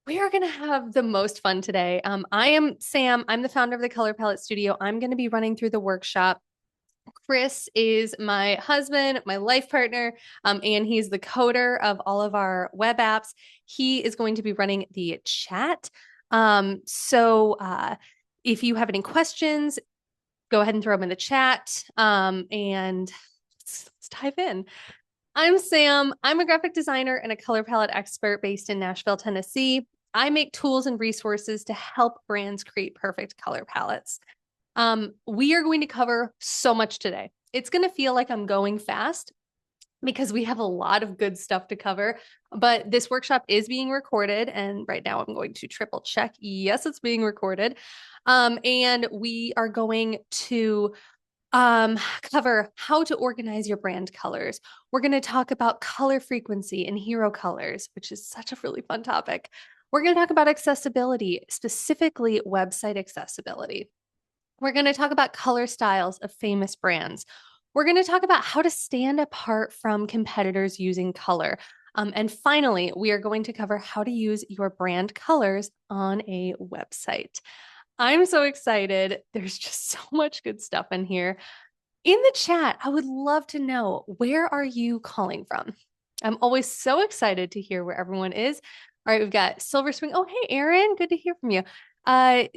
We are going to have the most fun today. I am Sam. I'm the founder of the Color Palette Studio. I'm going to be running through the workshop. Chris is my husband, my life partner, and he's the coder of all of our web apps. He is going to be running the chat. So if you have any questions, go ahead and throw them in the chat. And let's dive in. I'm Sam. I'm a graphic designer and a color palette expert based in Nashville, Tennessee. I make tools and resources to help brands create perfect color palettes. We are going to cover so much today. It's going to feel like I'm going fast because we have a lot of good stuff to cover. But this workshop is being recorded. And right now I'm going to triple check. Yes, it's being recorded. And we are going to cover how to organize your brand colors. We're going to talk about color frequency and hero colors, which is such a really fun topic. We're going to talk about accessibility, specifically website accessibility. We're going to talk about color styles of famous brands. We're going to talk about how to stand apart from competitors using color. And finally, we are going to cover how to use your brand colors on a website. I'm so excited. There's just so much good stuff in here. In the chat, I would love to know, where are you calling from? I'm always so excited to hear where everyone is. All right, we've got Silver Spring. Oh, hey, Aaron, good to hear from you.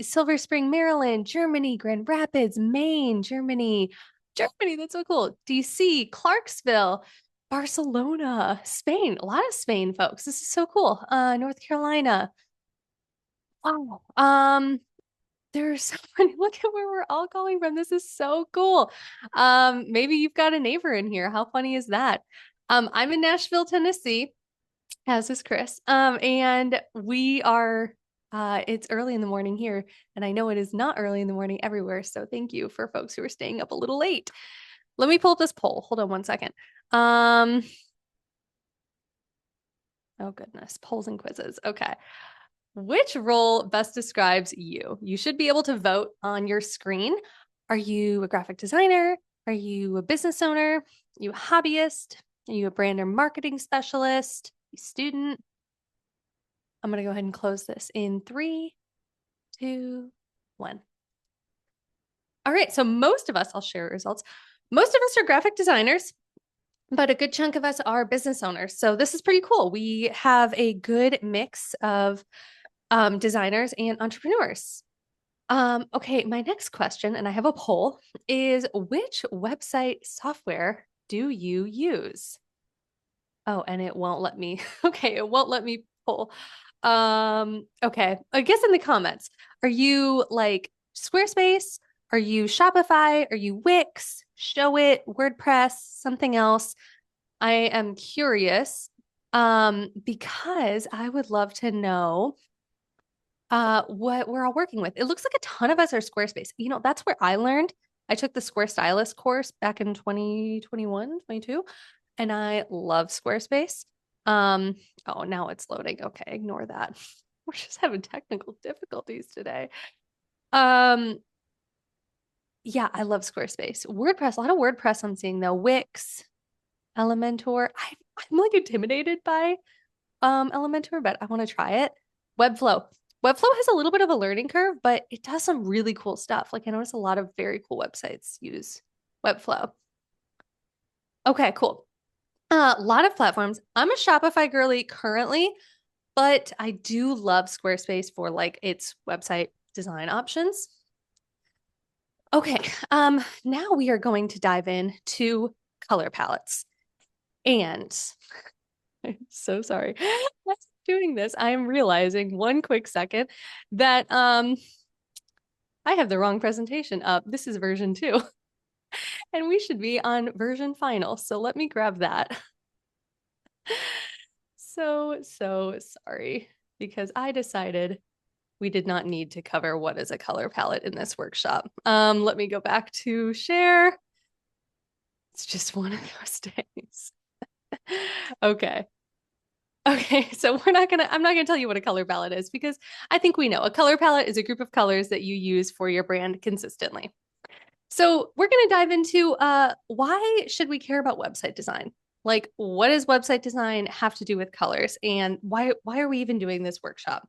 Silver Spring, Maryland, Germany, Grand Rapids, Maine, Germany. Germany, that's so cool. DC, Clarksville, Barcelona, Spain. A lot of Spain folks. This is so cool. North Carolina. Wow. There's so many. Look at where we're all calling from. This is so cool. Maybe you've got a neighbor in here. How funny is that? I'm in Nashville, Tennessee, as is Chris. And we are it's early in the morning here, and I know it is not early in the morning everywhere. So thank you for folks who are staying up a little late. Let me pull up this poll. Hold on one second. Oh goodness, polls and quizzes. Okay. Which role best describes you? You should be able to vote on your screen. Are you a graphic designer? Are you a business owner? Are you a hobbyist? Are you a brand or marketing specialist? A student? I'm going to go ahead and close this in 3, 2, 1. All right, so most of us, I'll share results. Most of us are graphic designers, but a good chunk of us are business owners. So this is pretty cool. We have a good mix of designers and entrepreneurs. Okay, my next question, and I have a poll, is which website software do you use? Oh, and it won't let me. Okay, it won't let me poll. Okay, I guess in the comments, are you like Squarespace? Are you Shopify? Are you Wix, Showit, WordPress, something else? I am curious, because I would love to know what we're all working with. It looks like a ton of us are Squarespace. You know, that's where I learned. I took the Square Stylist course back in 2021, 22, and I love Squarespace. Um, oh, now it's loading. Okay, ignore that. We're just having technical difficulties today. Um, yeah, I love Squarespace. WordPress, a lot of WordPress I'm seeing though. Wix, Elementor. I'm like intimidated by Elementor, but I want to try it. Webflow. Webflow has a little bit of a learning curve, but it does some really cool stuff. Like I notice a lot of very cool websites use Webflow. Okay, cool. A lot of platforms. I'm a Shopify girly currently, but I do love Squarespace for like its website design options. Okay, now we are going to dive in to color palettes. And I'm so sorry. As doing this, I am realizing one quick second that I have the wrong presentation up. This is version 2, and we should be on version final. So let me grab that. So sorry, because I decided we did not need to cover what is a color palette in this workshop. Let me go back to share. It's just one of those days. Okay. Okay, so I'm not gonna tell you what a color palette is because I think we know. A color palette is a group of colors that you use for your brand consistently. So we're gonna dive into why should we care about website design? Like, what does website design have to do with colors, and why are we even doing this workshop?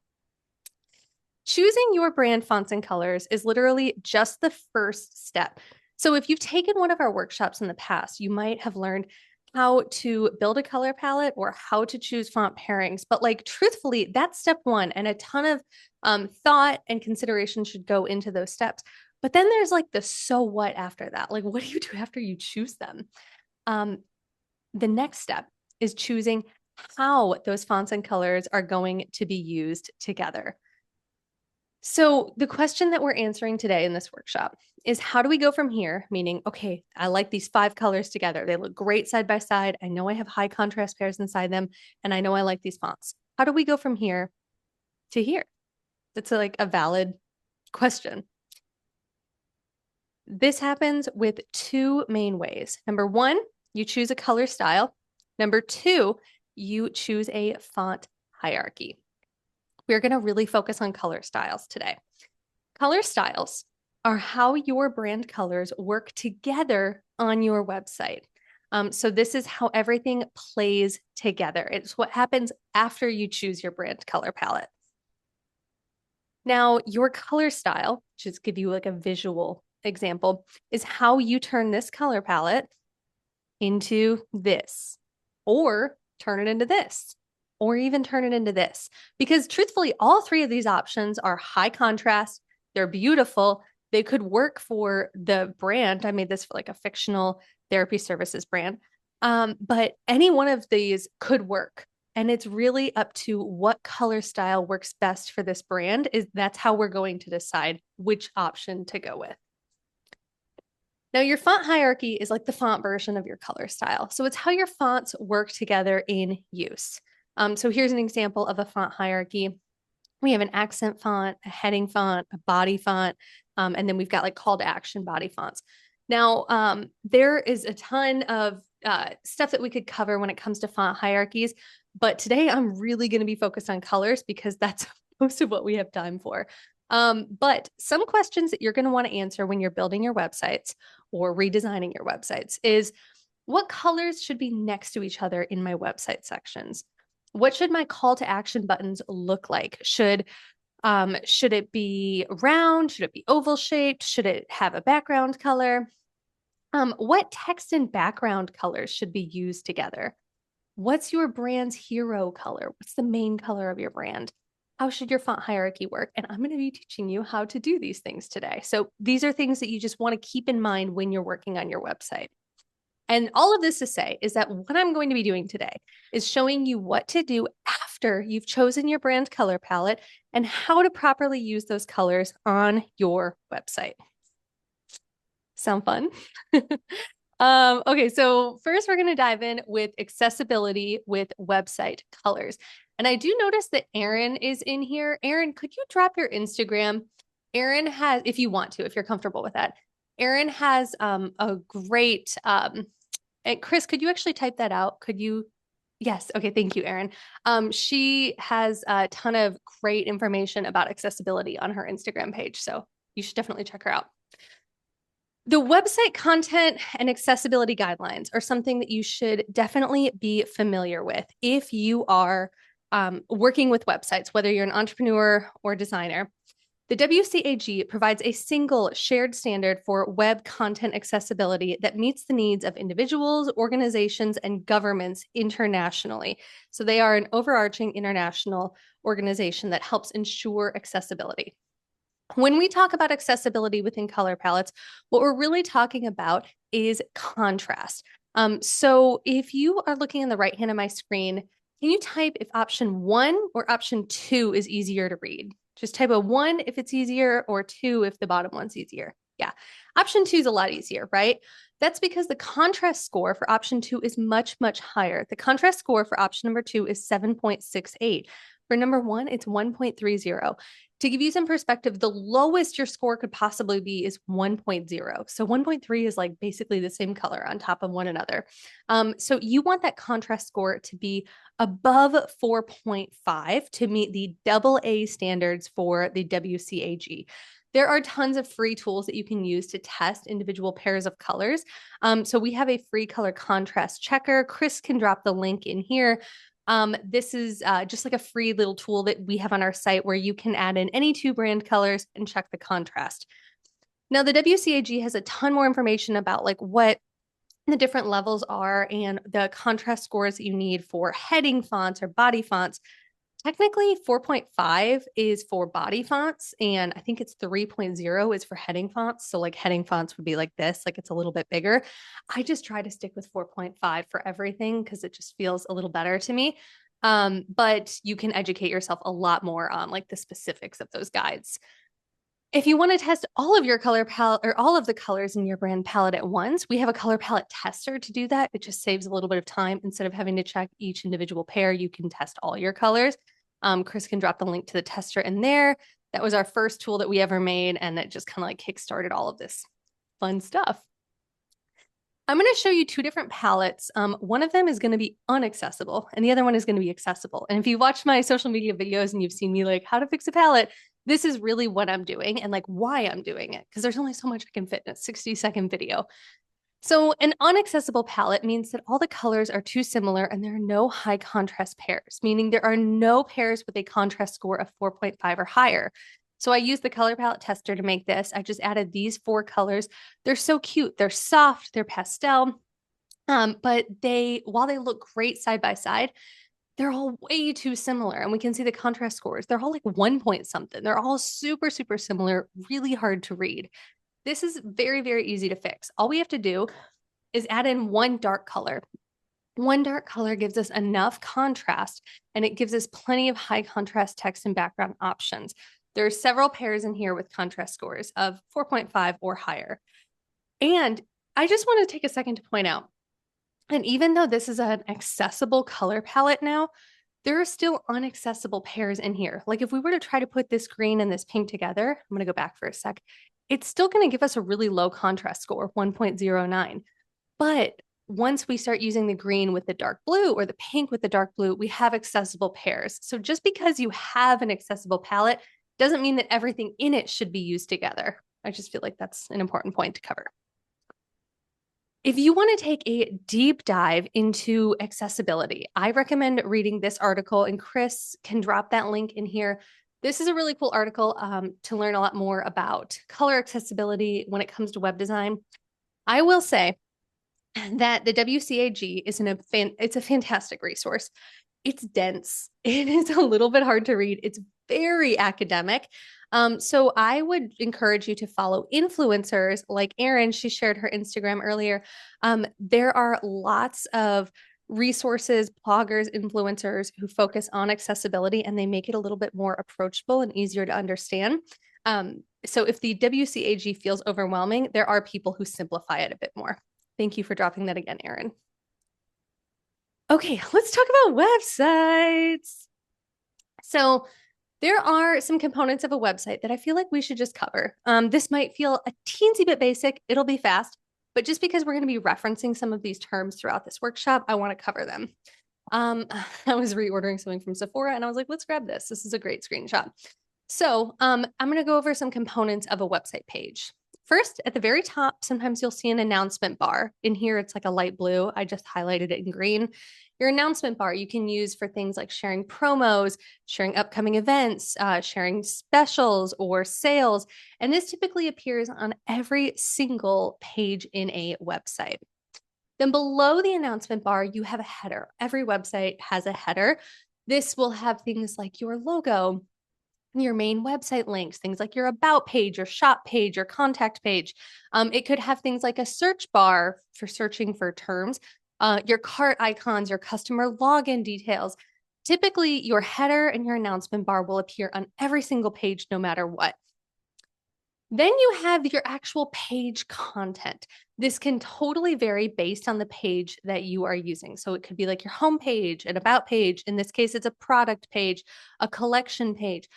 Choosing your brand fonts and colors is literally just the first step. So if you've taken one of our workshops in the past, you might have learned how to build a color palette or how to choose font pairings. But like truthfully, that's step one, and a ton of thought and consideration should go into those steps. But then there's like the so what after that. Like, what do you do after you choose them? Um, the next step is choosing how those fonts and colors are going to be used together. So, the question that we're answering today in this workshop is how do we go from here? Meaning, okay, I like these 5 colors together. They look great side by side. I know I have high contrast pairs inside them, and I know I like these fonts. How do we go from here to here? That's like a valid question. This happens with 2 main ways. Number 1, you choose a color style. Number 2, you choose a font hierarchy. We're going to really focus on color styles today. Color styles are how your brand colors work together on your website. So this is how everything plays together. It's what happens after you choose your brand color palette. Now, your color style, just give you like a visual example, is how you turn this color palette into this, or turn it into this, or even turn it into this. Because truthfully, all 3 of these options are high contrast, they're beautiful, they could work for the brand. I made this for like a fictional therapy services brand. But any one of these could work. And it's really up to what color style works best for this brand. That's how we're going to decide which option to go with. Now, your font hierarchy is like the font version of your color style. So it's how your fonts work together in use. So here's an example of a font hierarchy. We have an accent font, a heading font, a body font, and then we've got like call to action body fonts. Now, there is a ton of stuff that we could cover when it comes to font hierarchies, but today I'm really going to be focused on colors because that's most of what we have time for. But some questions that you're going to want to answer when you're building your websites or redesigning your websites is what colors should be next to each other in my website sections? What should my call to action buttons look like? Should it be round? Should it be oval shaped? Should it have a background color? What text and background colors should be used together? What's your brand's hero color? What's the main color of your brand? How should your font hierarchy work? And I'm going to be teaching you how to do these things today. So these are things that you just want to keep in mind when you're working on your website. And all of this to say is that what I'm going to be doing today is showing you what to do after you've chosen your brand color palette and how to properly use those colors on your website. Sound fun? Okay, so first we're going to dive in with accessibility with website colors. And I do notice that Erin is in here. Erin, could you drop your Instagram? Erin has, if you want to, if you're comfortable with that. Erin has a great, and Chris, could you actually type that out? Could you? Yes. Okay. Thank you, Erin. She has a ton of great information about accessibility on her Instagram page. So you should definitely check her out. The website content and accessibility guidelines are something that you should definitely be familiar with if you are working with websites, whether you're an entrepreneur or designer. The WCAG provides a single shared standard for web content accessibility that meets the needs of individuals, organizations, and governments internationally. So they are an overarching international organization that helps ensure accessibility. When we talk about accessibility within color palettes, what we're really talking about is contrast. So if you are looking on the right hand of my screen, can you type if option 1 or option 2 is easier to read? Just type a 1 if it's easier or 2 if the bottom one's easier. Yeah, option 2 is a lot easier, right? That's because the contrast score for option 2 is much, much higher. The contrast score for option number 2 is 7.68. For number 1, it's 1.30. To give you some perspective, the lowest your score could possibly be is 1.0. So 1.3 is like basically the same color on top of one another. So you want that contrast score to be above 4.5 to meet the AA standards for the WCAG. There are tons of free tools that you can use to test individual pairs of colors. So we have a free color contrast checker. Chris can drop the link in here. This is just like a free little tool that we have on our site where you can add in any 2 brand colors and check the contrast. Now, the WCAG has a ton more information about like what the different levels are and the contrast scores that you need for heading fonts or body fonts. Technically, 4.5 is for body fonts, and I think it's 3.0 is for heading fonts. So, like, heading fonts would be like this, like it's a little bit bigger. I just try to stick with 4.5 for everything because it just feels a little better to me. But you can educate yourself a lot more on like the specifics of those guides. If you want to test all of your color palette or all of the colors in your brand palette at once, we have a color palette tester to do that. It just saves a little bit of time. Instead of having to check each individual pair, you can test all your colors. Chris can drop the link to the tester in there. That was our first tool that we ever made, and that just kind of like kickstarted all of this fun stuff. I'm going to show you 2 different palettes. One of them is going to be unaccessible, and the other one is going to be accessible. And if you watch my social media videos and you've seen me like how to fix a palette, this is really what I'm doing and like why I'm doing it, because there's only so much I can fit in a 60-second video. So an unaccessible palette means that all the colors are too similar and there are no high contrast pairs, meaning there are no pairs with a contrast score of 4.5 or higher. So I used the color palette tester to make this. I just added these 4 colors. They're so cute. They're soft, they're pastel, but while they look great side by side, they're all way too similar. And we can see the contrast scores. They're all like 1 point something. They're all super, super similar, really hard to read. This is very, very easy to fix. All we have to do is add in 1 dark color. 1 dark color gives us enough contrast, and it gives us plenty of high contrast text and background options. There are several pairs in here with contrast scores of 4.5 or higher. And I just want to take a second to point out, and even though this is an accessible color palette now, there are still unaccessible pairs in here. Like if we were to try to put this green and this pink together, I'm going to go back for a sec, it's still going to give us a really low contrast score, 1.09. But once we start using the green with the dark blue or the pink with the dark blue, we have accessible pairs. So just because you have an accessible palette doesn't mean that everything in it should be used together. I just feel like that's an important point to cover. If you want to take a deep dive into accessibility, I recommend reading this article, and Chris can drop that link in here. This is a really cool article to learn a lot more about color accessibility when it comes to web design. I will say that the WCAG is it's a fantastic resource. It's dense. It is a little bit hard to read. It's very academic. So I would encourage you to follow influencers like Erin. She shared her Instagram earlier. There are lots of resources, bloggers, influencers who focus on accessibility, and they make it a little bit more approachable and easier to understand. So if the WCAG feels overwhelming, there are people who simplify it a bit more. Thank you for dropping that again, Erin. Okay, let's talk about websites. So there are some components of a website that I feel like we should just cover. This might feel a teensy bit basic. It'll be fast, but just because we're going to be referencing some of these terms throughout this workshop, I want to cover them. I was reordering something from Sephora and I was like, let's grab this. This is a great screenshot. So I'm going to go over some components of a website page. First, at the very top, sometimes you'll see an announcement bar. In here, it's like a light blue. I just highlighted it in green. Your announcement bar you can use for things like sharing promos, sharing upcoming events, sharing specials or sales. And this typically appears on every single page in a website. Then below the announcement bar, you have a header. Every website has a header. This will have things like your logo, your main website links, things like your about page, your shop page, your contact page. It could have things like a search bar for searching for terms, your cart icons, your customer login details. Typically, your header and your announcement bar will appear on every single page, no matter what. Then you have your actual page content. This can totally vary based on the page that you are using. So it could be like your home page, an about page. In this case, it's a product page, a collection page.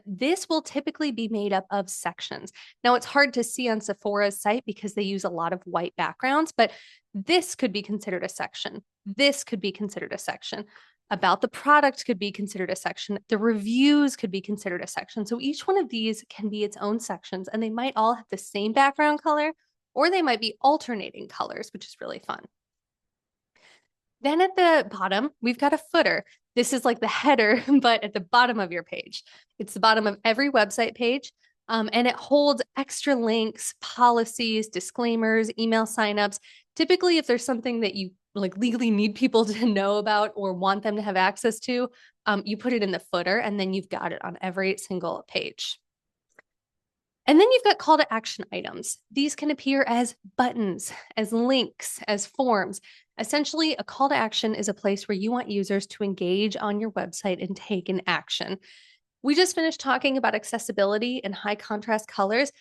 This will typically be made up of sections. Now, it's hard to see on Sephora's site because they use a lot of white backgrounds, but this could be considered a section. This could be considered a section. About the product could be considered a section. The reviews could be considered a section. So each one of these can be its own sections, and they might all have the same background color, or they might be alternating colors, which is really fun. Then at the bottom, we've got a footer. This is like the header, but at the bottom of your page. It's the bottom of every website page. And it holds extra links, policies, disclaimers, email signups. Typically, if there's something that you like legally need people to know about or want them to have access to, you put it in the footer and then you've got it on every single page. And then you've got call to action items. These can appear as buttons, as links, as forms. Essentially, a call to action is a place where you want users to engage on your website and take an action. We just finished talking about accessibility and high contrast colors.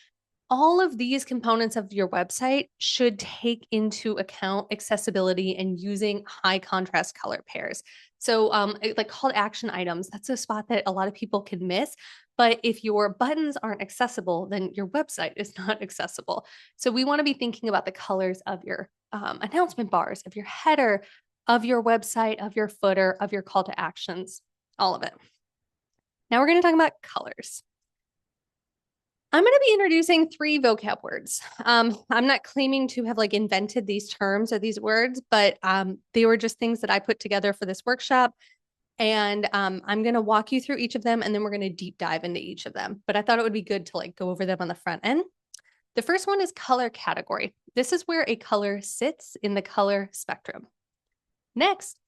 All of these components of your website should take into account accessibility and using high contrast color pairs. So, like call to action items, that's a spot that a lot of people can miss. But if your buttons aren't accessible, then your website is not accessible. So, we want to be thinking about the colors of your announcement bars, of your header, of your website, of your footer, of your call to actions, all of it. Now, we're going to talk about colors. I'm going to be introducing 3 vocab words. I'm not claiming to have like invented these terms or these words, but they were just things that I put together for this workshop. And I'm going to walk you through each of them, and then we're going to deep dive into each of them. But I thought it would be good to like go over them on the front end. The first one is color category. This is where a color sits in the color spectrum. Next,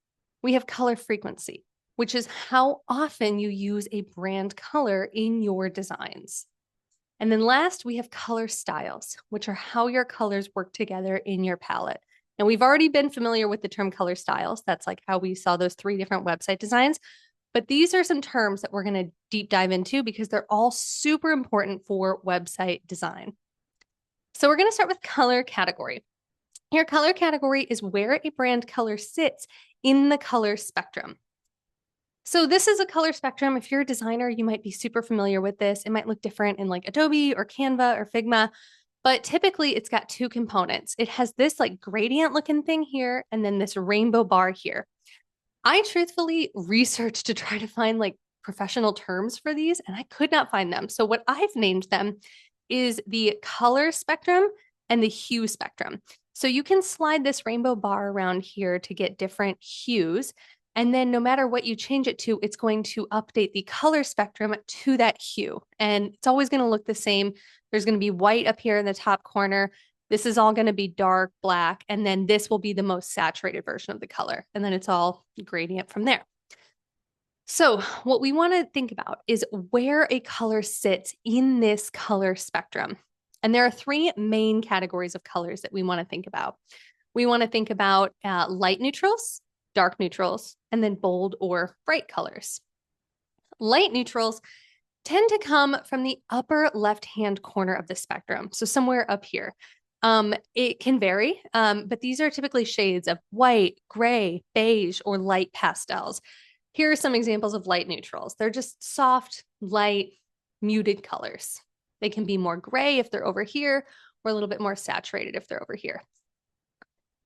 we have color frequency, which is how often you use a brand color in your designs. And then last, we have color styles, which are how your colors work together in your palette. And we've already been familiar with the term color styles. That's like how we saw those 3 different website designs. But these are some terms that we're going to deep dive into because they're all super important for website design. So we're going to start with color category. Your color category is where a brand color sits in the color spectrum. So this is a color spectrum. If you're a designer, you might be super familiar with this. It might look different in like Adobe or Canva or Figma, but typically it's got 2 components. It has this like gradient looking thing here, and then this rainbow bar here. I truthfully researched to try to find like professional terms for these, and I could not find them. So what I've named them is the color spectrum and the hue spectrum. So you can slide this rainbow bar around here to get different hues. And then no matter what you change it to, it's going to update the color spectrum to that hue. And it's always going to look the same. There's going to be white up here in the top corner. This is all going to be dark black. And then this will be the most saturated version of the color. And then it's all gradient from there. So what we want to think about is where a color sits in this color spectrum. And there are 3 main categories of colors that we want to think about. We want to think about light neutrals, dark neutrals, and then bold or bright colors. Light neutrals tend to come from the upper left-hand corner of the spectrum, so somewhere up here. It can vary, but these are typically shades of white, gray, beige, or light pastels. Here are some examples of light neutrals. They're just soft, light, muted colors. They can be more gray if they're over here, or a little bit more saturated if they're over here.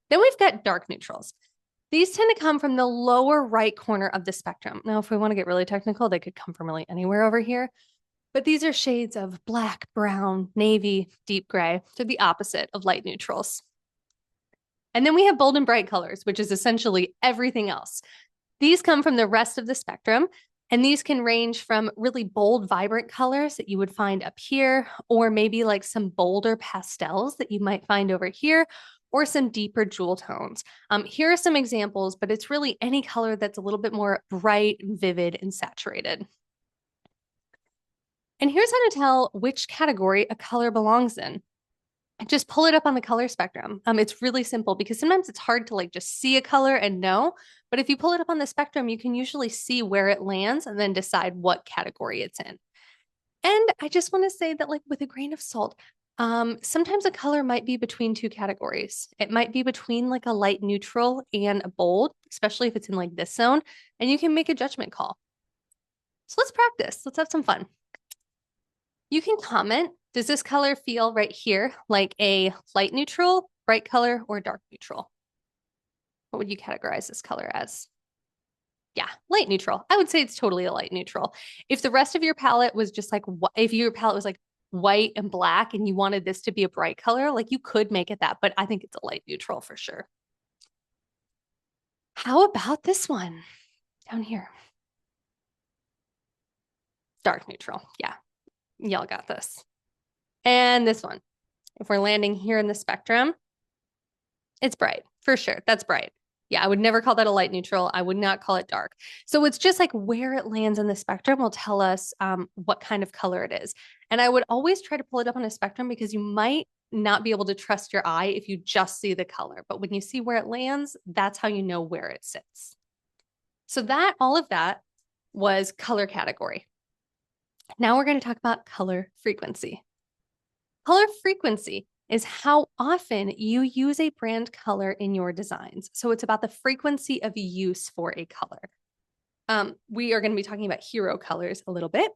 Then we've got dark neutrals. These tend to come from the lower right corner of the spectrum. Now, if we want to get really technical, they could come from really anywhere over here. But these are shades of black, brown, navy, deep gray. They're the opposite of light neutrals. And then we have bold and bright colors, which is essentially everything else. These come from the rest of the spectrum, and these can range from really bold, vibrant colors that you would find up here, or maybe like some bolder pastels that you might find over here, or some deeper jewel tones. Here are some examples, but it's really any color that's a little bit more bright, vivid, and saturated. And here's how to tell which category a color belongs in. Just pull it up on the color spectrum. It's really simple because sometimes it's hard to like just see a color and know, but if you pull it up on the spectrum, you can usually see where it lands and then decide what category it's in. And I just want to say that like with a grain of salt, sometimes a color might be between 2 categories. It might be between like a light neutral and a bold, especially if it's in like this zone, and you can make a judgment call. So let's practice. Let's have some fun. You can comment, does this color feel right here like a light neutral, bright color, or dark neutral? What would you categorize this color as? Yeah, light neutral. I would say it's totally a light neutral. If the rest of your palette was just like, if your palette was like white and black and you wanted this to be a bright color, like you could make it that, but I think it's a light neutral for sure. How about this one down here? Dark neutral. Yeah, y'all got this. And this one, if we're landing here in the spectrum, it's bright for sure. That's bright. Yeah, I would never call that a light neutral. I would not call it dark. So it's just like where it lands in the spectrum will tell us what kind of color it is. And I would always try to pull it up on a spectrum because you might not be able to trust your eye if you just see the color. But when you see where it lands, that's how you know where it sits. So that all of that was color category. Now we're going to talk about color frequency. Color frequency is how often you use a brand color in your designs. So it's about the frequency of use for a color. We are going to be talking about hero colors a little bit.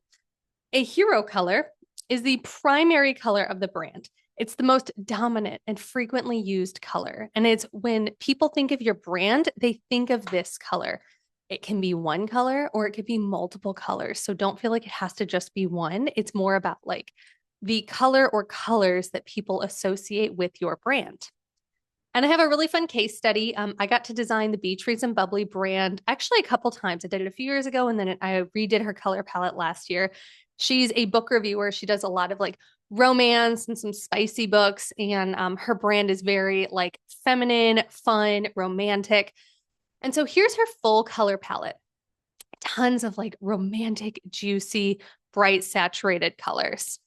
A hero color is the primary color of the brand. It's the most dominant and frequently used color. And it's when people think of your brand, they think of this color. It can be one color or it could be multiple colors. So don't feel like it has to just be one. It's more about like the color or colors that people associate with your brand. And I have a really fun case study. I got to design the Beach Reason Bubbly brand actually a couple times. I did it a few years ago, and then I redid her color palette last year. She's a book reviewer. She does a lot of like romance and some spicy books, and her brand is very like feminine, fun, romantic. And so here's her full color palette. Tons of like romantic, juicy, bright, saturated colors.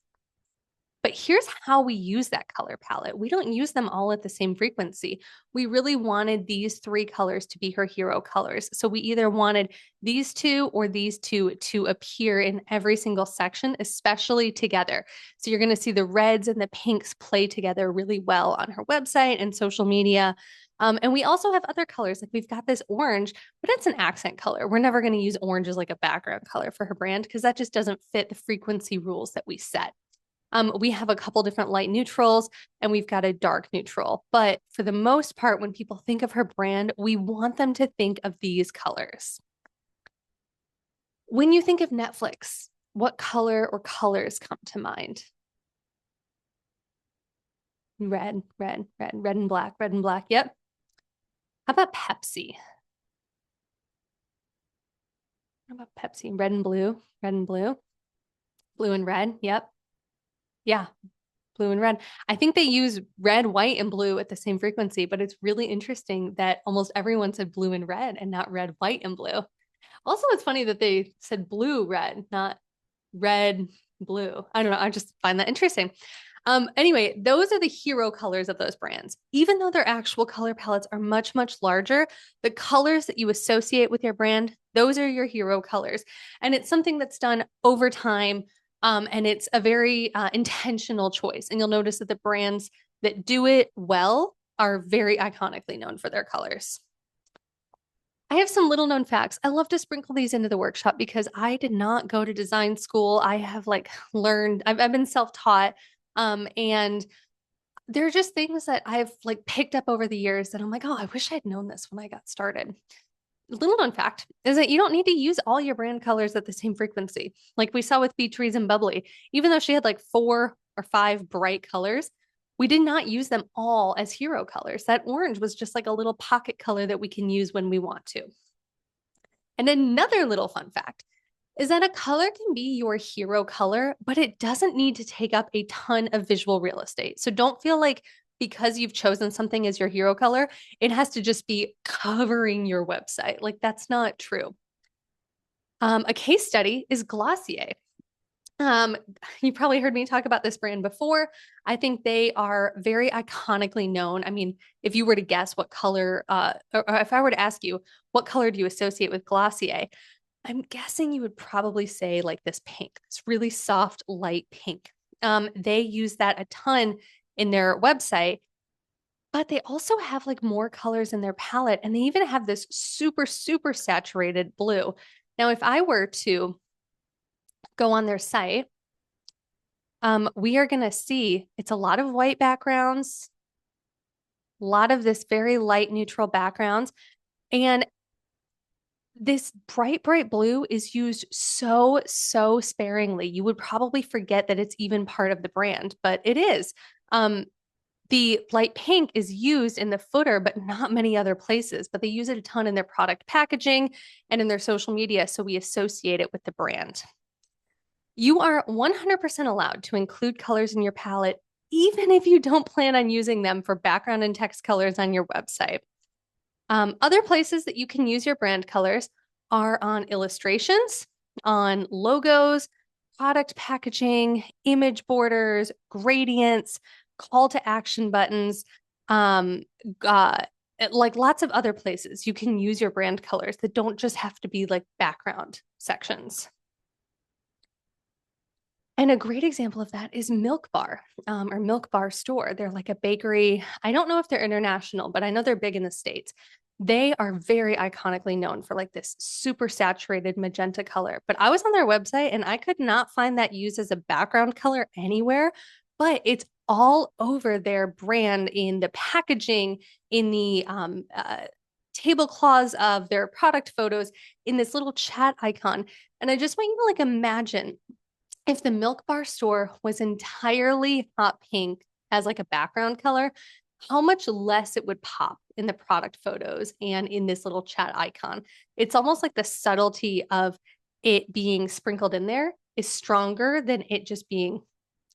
But here's how we use that color palette. We don't use them all at the same frequency. We really wanted these three colors to be her hero colors. So we either wanted these two or these two to appear in every single section, especially together. So you're going to see the reds and the pinks play together really well on her website and social media. And we also have other colors. Like we've got this orange, but it's an accent color. We're never going to use orange as like a background color for her brand because that just doesn't fit the frequency rules that we set. We have a couple different light neutrals and we've got a dark neutral. But for the most part, when people think of her brand, we want them to think of these colors. When you think of Netflix, what color or colors come to mind? Red, red, red, red and black, red and black. Yep. How about Pepsi? How about Pepsi? Red and blue, red and blue, blue and red. Yep. Yeah, blue and red. I think they use red, white, and blue at the same frequency, but it's really interesting that almost everyone said blue and red and not red, white, and blue. Also, it's funny that they said blue, red, not red, blue. I don't know. I just find that interesting. Anyway, those are the hero colors of those brands. Even though their actual color palettes are much, much larger, the colors that you associate with your brand, those are your hero colors. And it's something that's done over time. And it's a very intentional choice. And you'll notice that the brands that do it well are very iconically known for their colors. I have some little known facts. I love to sprinkle these into the workshop because I did not go to design school. I have like learned, I've been self-taught. And they're just things that I've like picked up over the years that I'm like, oh, I wish I'd known this when I got started. Little known fact is that you don't need to use all your brand colors at the same frequency. Like we saw with Beach Reason Bubbly, even though she had like 4 or 5 bright colors, we did not use them all as hero colors. That orange was just like a little pocket color that we can use when we want to. And another little fun fact is that a color can be your hero color, but it doesn't need to take up a ton of visual real estate. So don't feel like because you've chosen something as your hero color, it has to just be covering your website. Like that's not true. A case study is Glossier. You probably heard me talk about this brand before. I think they are very iconically known. I mean, if you were to guess what color, or if I were to ask you, what color do you associate with Glossier? I'm guessing you would probably say like this pink, this really soft, light pink. They use that a ton in their website, but they also have like more colors in their palette, and they even have this super, super saturated blue. Now, if I were to go on their site, we are going to see it's a lot of white backgrounds, a lot of this very light neutral backgrounds, and this bright, bright blue is used so, so sparingly. You would probably forget that it's even part of the brand, but it is. The light pink is used in the footer, but not many other places, but they use it a ton in their product packaging and in their social media, so we associate it with the brand. You are 100% allowed to include colors in your palette, even if you don't plan on using them for background and text colors on your website. Other places that you can use your brand colors are on illustrations, on logos, product packaging, image borders, gradients, call to action buttons, um, uh, like lots of other places you can use your brand colors that don't just have to be like background sections. And a great example of that is Milk Bar or Milk Bar Store. They're like a bakery. I don't know if they're international, but I know they're big in the States. They are very iconically known for like this super saturated magenta color. But I was on their website and I could not find that used as a background color anywhere, but it's all over their brand in the packaging, in the tablecloths of their product photos, in this little chat icon. And I just want you to like imagine if the Milk Bar Store was entirely hot pink as like a background color, how much less it would pop in the product photos and in this little chat icon. It's almost like the subtlety of it being sprinkled in there is stronger than it just being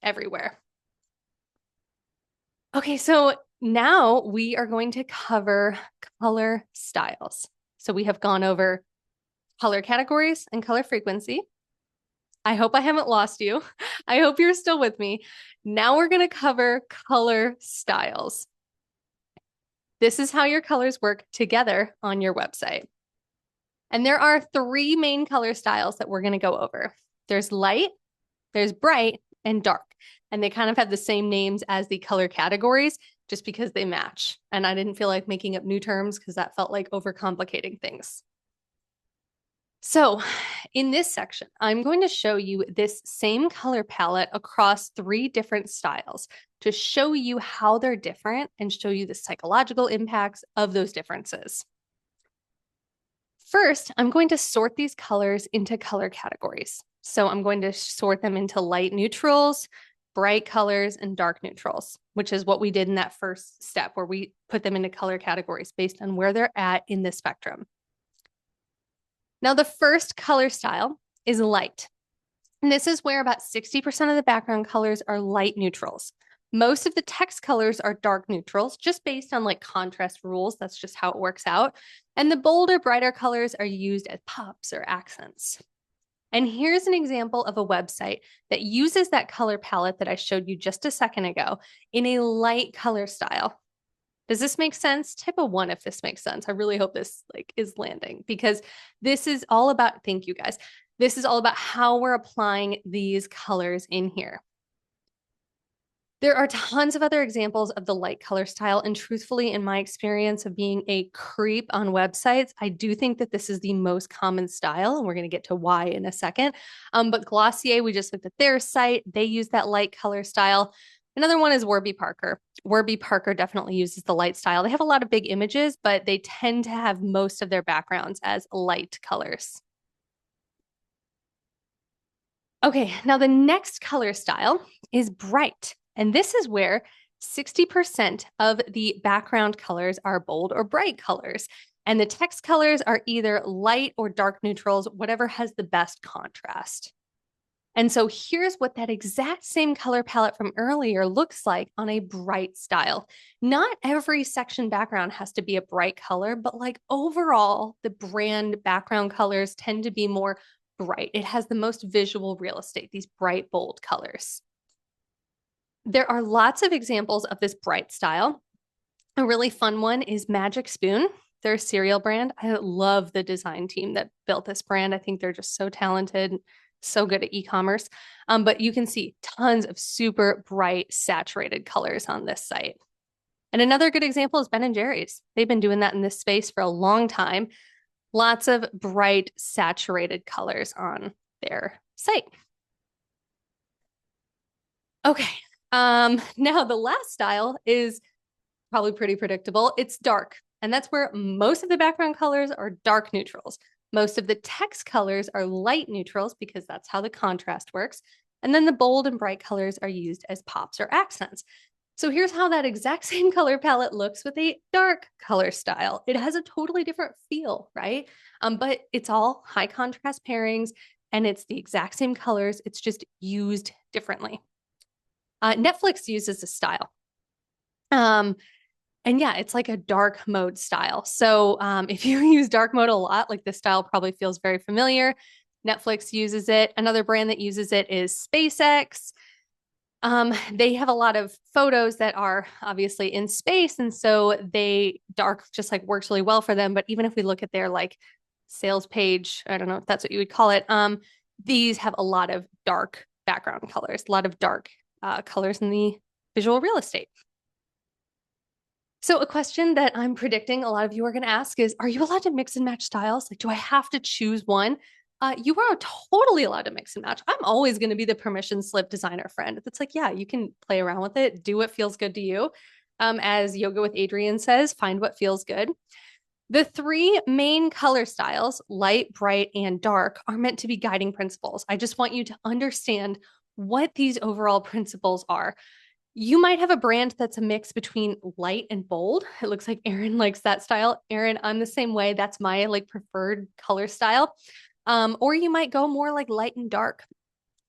everywhere. Okay, so now we are going to cover color styles. So we have gone over color categories and color frequency. I hope I haven't lost you. I hope you're still with me. Now we're going to cover color styles. This is how your colors work together on your website. And there are 3 main color styles that we're going to go over. There's light, there's bright, and dark. And they kind of have the same names as the color categories just because they match. And I didn't feel like making up new terms because that felt like overcomplicating things. So in this section, I'm going to show you this same color palette across 3 different styles to show you how they're different and show you the psychological impacts of those differences. First, I'm going to sort these colors into color categories. So I'm going to sort them into light neutrals, bright colors, and dark neutrals, which is what we did in that first step where we put them into color categories based on where they're at in the spectrum. Now, the first color style is light. And this is where about 60% of the background colors are light neutrals. Most of the text colors are dark neutrals, just based on like contrast rules. That's just how it works out. And the bolder, brighter colors are used as pops or accents. And here's an example of a website that uses that color palette that I showed you just a second ago in a light color style. Does this make sense? Type a 1 if this makes sense. I really hope this is landing because this is all about, thank you guys. This is all about how we're applying these colors in here. There are tons of other examples of the light color style. And truthfully, in my experience of being a creep on websites, I do think that this is the most common style. And we're going to get to why in a second. But Glossier, we just looked at their site. They use that light color style. Another one is Warby Parker. Warby Parker definitely uses the light style. They have a lot of big images, but they tend to have most of their backgrounds as light colors. Okay, now the next color style is bright. And this is where 60% of the background colors are bold or bright colors. And the text colors are either light or dark neutrals, whatever has the best contrast. And so here's what that exact same color palette from earlier looks like on a bright style. Not every section background has to be a bright color, but like overall, the brand background colors tend to be more bright. It has the most visual real estate, these bright, bold colors. There are lots of examples of this bright style. A really fun one is Magic Spoon. They're a cereal brand. I love the design team that built this brand. I think they're just so talented, so good at e-commerce. But you can see tons of super bright, saturated colors on this site. And another good example is Ben & Jerry's. They've been doing that in this space for a long time. Lots of bright, saturated colors on their site. Okay, now the last style is probably pretty predictable. It's dark, and that's where most of the background colors are dark neutrals. Most of the text colors are light neutrals because that's how the contrast works. And then the bold and bright colors are used as pops or accents. So here's how that exact same color palette looks with a dark color style. It has a totally different feel, right? But it's all high contrast pairings and it's the exact same colors. It's just used differently. Netflix uses a style. And yeah, it's like a dark mode style. So if you use dark mode a lot, like this style probably feels very familiar. Netflix uses it. Another brand that uses it is SpaceX. They have a lot of photos that are obviously in space, and so they dark just like works really well for them. But even if we look at their like sales page, I don't know if that's what you would call it, these have a lot of dark background colors, a lot of dark colors in the visual real estate. So a question that I'm predicting a lot of you are going to ask is, are you allowed to mix and match styles? Like, do I have to choose one? You are totally allowed to mix and match. I'm always going to be the permission slip designer friend. That's like, yeah, you can play around with it, do what feels good to you. As Yoga with Adrienne says, find what feels good. The three main color styles, light, bright, and dark, are meant to be guiding principles. I just want you to understand what these overall principles are. You might have a brand that's a mix between light and bold. It looks like Erin likes that style. Erin, I'm the same way. That's my like preferred color style. Or you might go more like light and dark.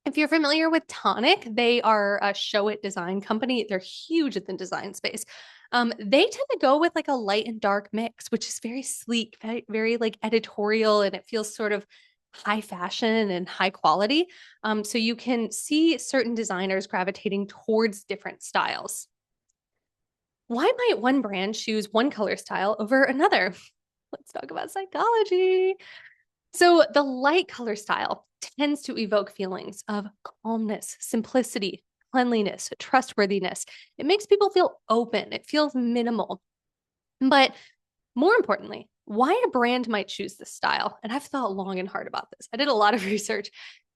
If you're familiar with Tonic, they are a show it design company. They're huge in the design space. They tend to go with like a light and dark mix, which is very sleek, very, very like editorial, and it feels sort of high fashion and high quality. So you can see certain designers gravitating towards different styles. Why might one brand choose one color style over another? Let's talk about psychology. So the light color style tends to evoke feelings of calmness, simplicity, cleanliness, trustworthiness. It makes people feel open. It feels minimal. But more importantly, why a brand might choose this style, and I've thought long and hard about this. I did a lot of research,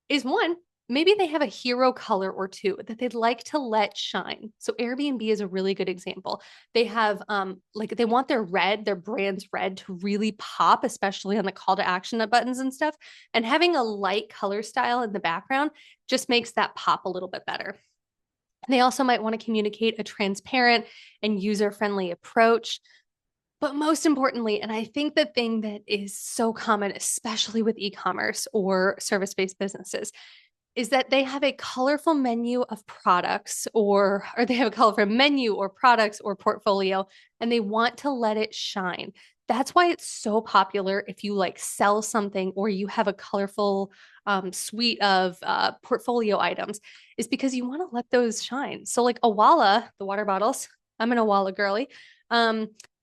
is one, maybe they have a hero color or two that they'd like to let shine. So Airbnb is a really good example. They have like they want their red, their brand's red to really pop, especially on the call to action buttons and stuff. And having a light color style in the background just makes that pop a little bit better. They also might want to communicate a transparent and user-friendly approach. But most importantly, and I think the thing that is so common, especially with e-commerce or service-based businesses, is that they have a colorful menu of products or they have a colorful menu or products or portfolio and they want to let it shine. That's why it's so popular if you like sell something or you have a colorful suite of portfolio items, is because you want to let those shine. So like Awala, the water bottles, I'm an Awala girly.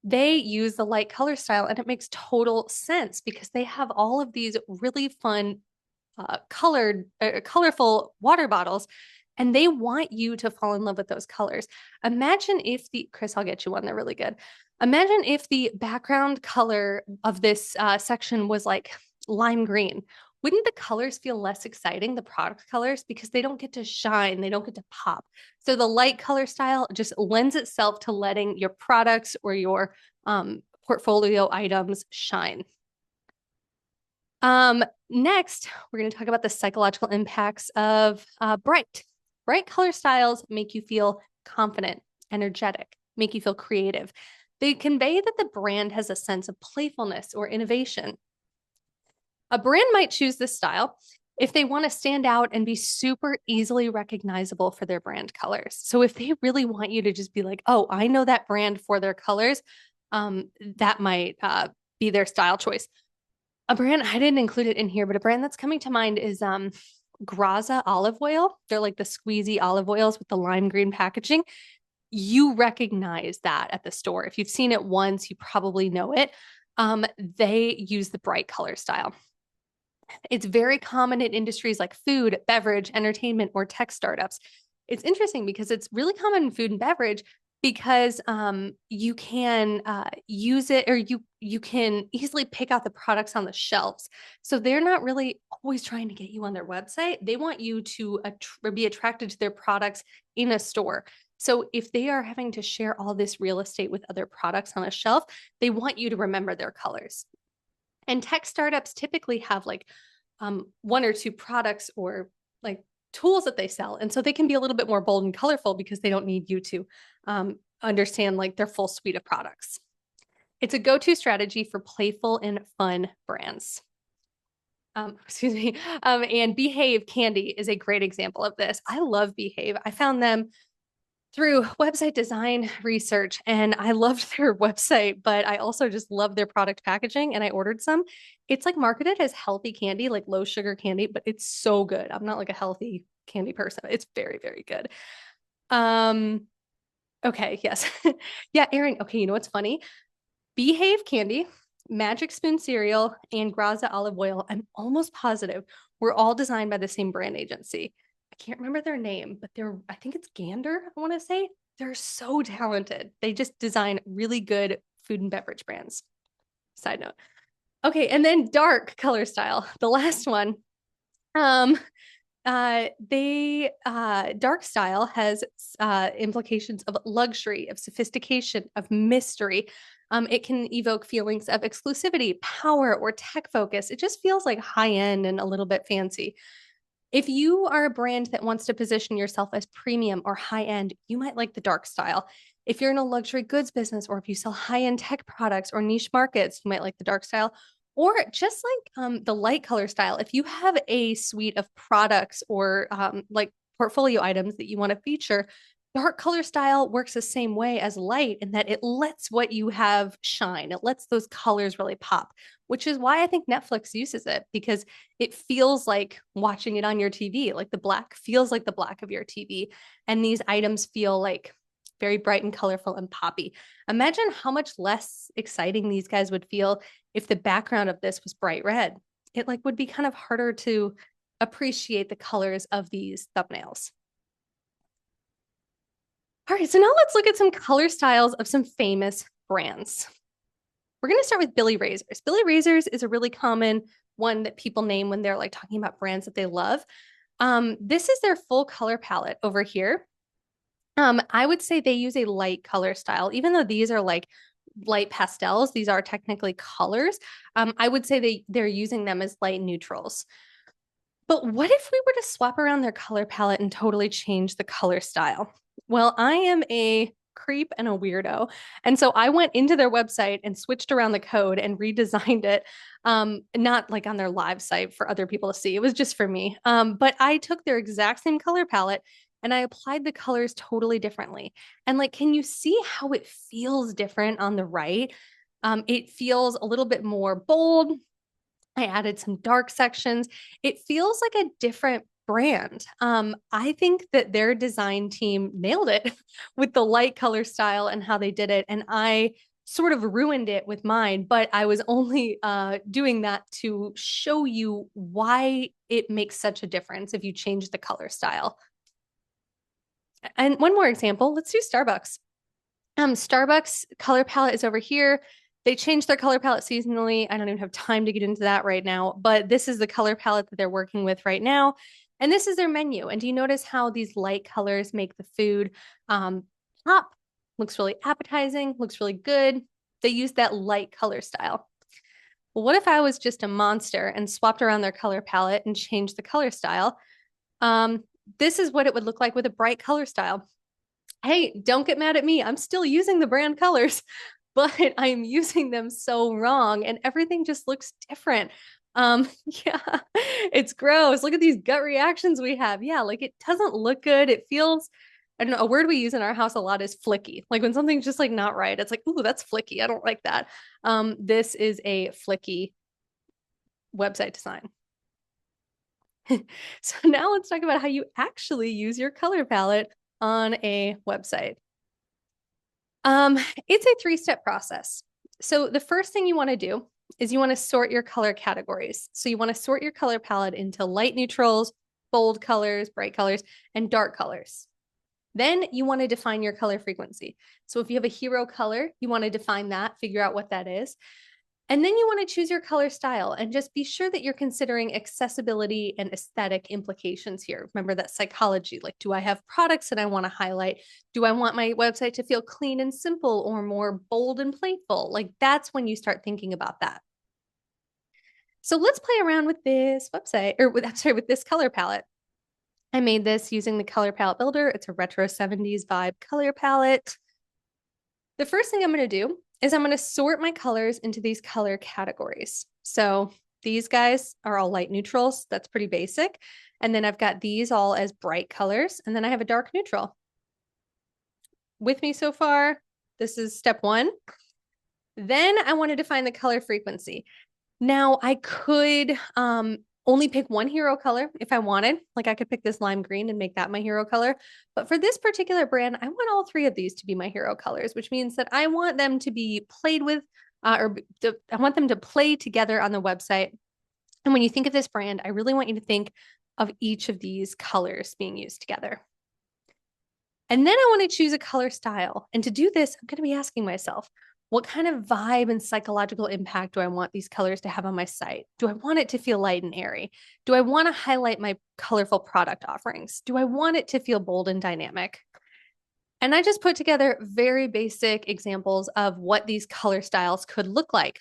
They use the light color style and it makes total sense because they have all of these really fun colorful water bottles, and they want you to fall in love with those colors. Imagine if Chris, I'll get you one. They're really good. Imagine if the background color of this section was like lime green. Wouldn't the colors feel less exciting, the product colors, because they don't get to shine, they don't get to pop. So the light color style just lends itself to letting your products or your portfolio items shine. Next, we're going to talk about the psychological impacts of bright. Bright color styles make you feel confident, energetic, make you feel creative. They convey that the brand has a sense of playfulness or innovation. A brand might choose this style if they want to stand out and be super easily recognizable for their brand colors. So if they really want you to just be like, oh, I know that brand for their colors, that might be their style choice. A brand, I didn't include it in here, but a brand that's coming to mind is Graza olive oil. They're like the squeezy olive oils with the lime green packaging. You recognize that at the store. If you've seen it once, you probably know it. They use the bright color style. It's very common in industries like food, beverage, entertainment, or tech startups. It's interesting because it's really common in food and beverage because you can use it, or you can easily pick out the products on the shelves. So they're not really always trying to get you on their website. They want you to be attracted to their products in a store. So if they are having to share all this real estate with other products on a shelf, they want you to remember their colors. And tech startups typically have like one or two products or like tools that they sell. And so they can be a little bit more bold and colorful because they don't need you to understand like their full suite of products. It's a go-to strategy for playful and fun brands. Excuse me. And Behave Candy is a great example of this. I love Behave. I found them through website design research and I loved their website, but I also just love their product packaging and I ordered some. It's like marketed as healthy candy, like low sugar candy, but it's so good. I'm not like a healthy candy person. It's very, very good. Um, okay, yes. Yeah, Erin, okay, you know what's funny? Behave Candy, Magic Spoon Cereal, and Graza Olive Oil, I'm almost positive were all designed by the same brand agency. I can't remember their name, but I think it's Gander, I want to say. They're so talented. They just design really good food and beverage brands. Side note. Okay, and then dark color style, the last one. Um, dark style has implications of luxury, of sophistication, of mystery. It can evoke feelings of exclusivity, power, or tech focus. It just feels like high end and a little bit fancy. If you are a brand that wants to position yourself as premium or high end, you might like the dark style. If you're in a luxury goods business, or if you sell high end tech products or niche markets, you might like the dark style. Or just like the light color style, if you have a suite of products or like portfolio items that you want to feature, dark color style works the same way as light in that it lets what you have shine. It lets those colors really pop, which is why I think Netflix uses it because it feels like watching it on your TV. Like the black feels like the black of your TV. And these items feel like very bright and colorful and poppy. Imagine how much less exciting these guys would feel if the background of this was bright red. It like would be kind of harder to appreciate the colors of these thumbnails. All right, so now let's look at some color styles of some famous brands. We're going to start with Billy Razors. Billy Razors is a really common one that people name when they're like talking about brands that they love. This is their full color palette over here. I would say they use a light color style, even though these are like light pastels, these are technically colors. I would say they're using them as light neutrals. But what if we were to swap around their color palette and totally change the color style? Well, I am a creep and a weirdo. And so I went into their website and switched around the code and redesigned it. Not like on their live site for other people to see. It was just for me. But I took their exact same color palette and I applied the colors totally differently. And like, can you see how it feels different on the right? It feels a little bit more bold. I added some dark sections. It feels like a different brand. I think that their design team nailed it with the light color style and how they did it. And I sort of ruined it with mine, but I was only doing that to show you why it makes such a difference if you change the color style. And one more example, let's do Starbucks. Starbucks color palette is over here. They changed their color palette seasonally. I don't even have time to get into that right now, but this is the color palette that they're working with right now. And this is their menu. And do you notice how these light colors make the food pop? Looks really appetizing, looks really good. They use that light color style. Well, what if I was just a monster and swapped around their color palette and changed the color style? This is what it would look like with a bright color style. Hey, don't get mad at me. I'm still using the brand colors, but I'm using them so wrong and everything just looks different. Yeah, it's gross. Look at these gut reactions we have. Yeah, like it doesn't look good. It feels, I don't know, a word we use in our house a lot is flicky. Like when something's just like not right, it's like, ooh, that's flicky. I don't like that. This is a flicky website design. So now let's talk about how you actually use your color palette on a website. It's a three-step process. So the first thing you want to do is you want to sort your color categories. So you want to sort your color palette into light neutrals, bold colors, bright colors, and dark colors. Then you want to define your color frequency. So if you have a hero color, you want to define that, figure out what that is. And then you want to choose your color style and just be sure that you're considering accessibility and aesthetic implications here. Remember that psychology, like, do I have products that I want to highlight? Do I want my website to feel clean and simple or more bold and playful? Like that's when you start thinking about that. So let's play around with this website or with this color palette. I made this using the color palette builder. It's a retro 70s vibe color palette. The first thing I'm going to do is I'm going to sort my colors into these color categories. So these guys are all light neutrals. That's pretty basic. And then I've got these all as bright colors. And then I have a dark neutral. With me so far? This is step one. Then I want to define the color frequency. Now I could only pick one hero color if I wanted. Like I could pick this lime green and make that my hero color. But for this particular brand, I want all three of these to be my hero colors, which means that I want them to be played with I want them to play together on the website. And when you think of this brand, I really want you to think of each of these colors being used together. And then I want to choose a color style. And to do this, I'm going to be asking myself, what kind of vibe and psychological impact do I want these colors to have on my site? Do I want it to feel light and airy? Do I want to highlight my colorful product offerings? Do I want it to feel bold and dynamic? And I just put together very basic examples of what these color styles could look like.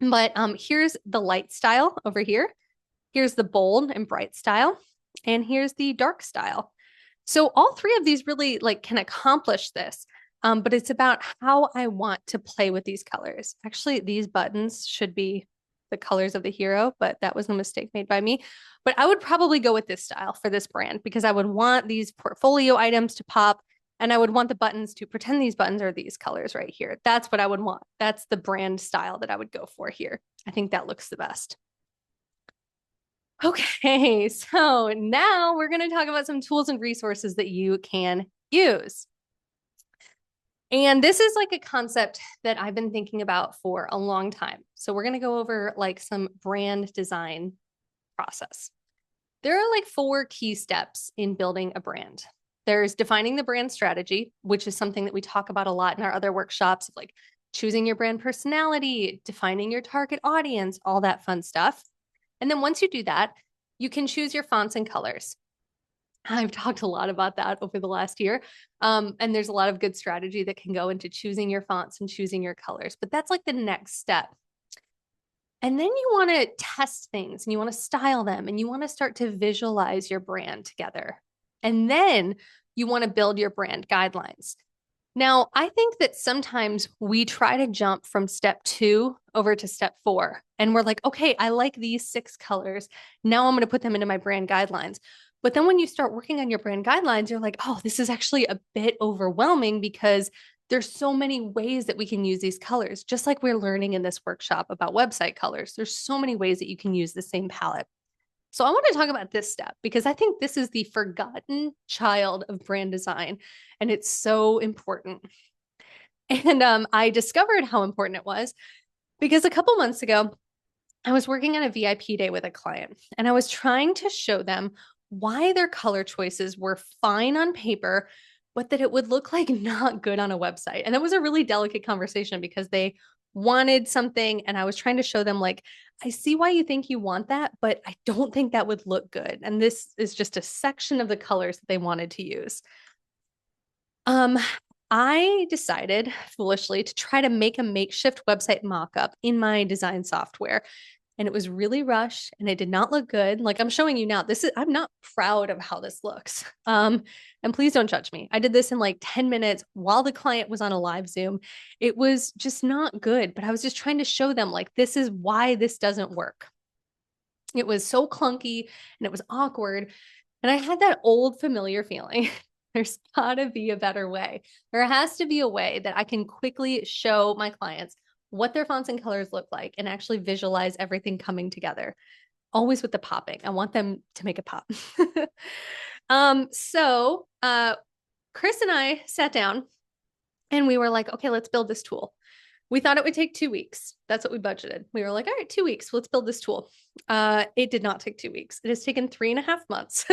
But here's the light style over here. Here's the bold and bright style. And here's the dark style. So all three of these really can accomplish this, but it's about how I want to play with these colors. Actually, these buttons should be the colors of the hero, but that was a mistake made by me. But I would probably go with this style for this brand because I would want these portfolio items to pop and I would want the buttons to pretend these buttons are these colors right here. That's what I would want. That's the brand style that I would go for here. I think that looks the best. Okay, so now we're going to talk about some tools and resources that you can use. And this is a concept that I've been thinking about for a long time. So we're going to go over some brand design process. There are 4 key steps in building a brand. There's defining the brand strategy, which is something that we talk about a lot in our other workshops, of choosing your brand personality, defining your target audience, all that fun stuff. And then once you do that, you can choose your fonts and colors. I've talked a lot about that over the last year. And there's a lot of good strategy that can go into choosing your fonts and choosing your colors. But that's the next step. And then you want to test things and you want to style them and you want to start to visualize your brand together. And then you want to build your brand guidelines. Now, I think that sometimes we try to jump from step 2 over to step 4. And we're like, okay, I like these 6 colors. Now I'm going to put them into my brand guidelines. But then when you start working on your brand guidelines, you're like, oh, this is actually a bit overwhelming because there's so many ways that we can use these colors. Just like we're learning in this workshop about website colors, there's so many ways that you can use the same palette. So I want to talk about this step because I think this is the forgotten child of brand design, and it's so important. And I discovered how important it was because a couple months ago, I was working on a VIP day with a client, and I was trying to show them why their color choices were fine on paper, but that it would look not good on a website. And that was a really delicate conversation because they wanted something, and I was trying to show them I see why you think you want that, but I don't think that would look good. And this is just a section of the colors that they wanted to use. I decided foolishly to try to make a makeshift website mock-up in my design software. And it was really rushed and it did not look good. I'm showing you now, I'm not proud of how this looks. And please don't judge me. I did this in 10 minutes while the client was on a live Zoom. It was just not good, but I was just trying to show them this is why this doesn't work. It was so clunky and it was awkward. And I had that old familiar feeling. There's gotta be a better way. There has to be a way that I can quickly show my clients what their fonts and colors look like and actually visualize everything coming together. Always with the popping. I want them to make it pop. So Chris and I sat down and we were like, okay, let's build this tool. We thought it would take 2 weeks. That's what we budgeted. We were like, all right, 2 weeks, let's build this tool. It did not take 2 weeks. It has taken 3.5 months,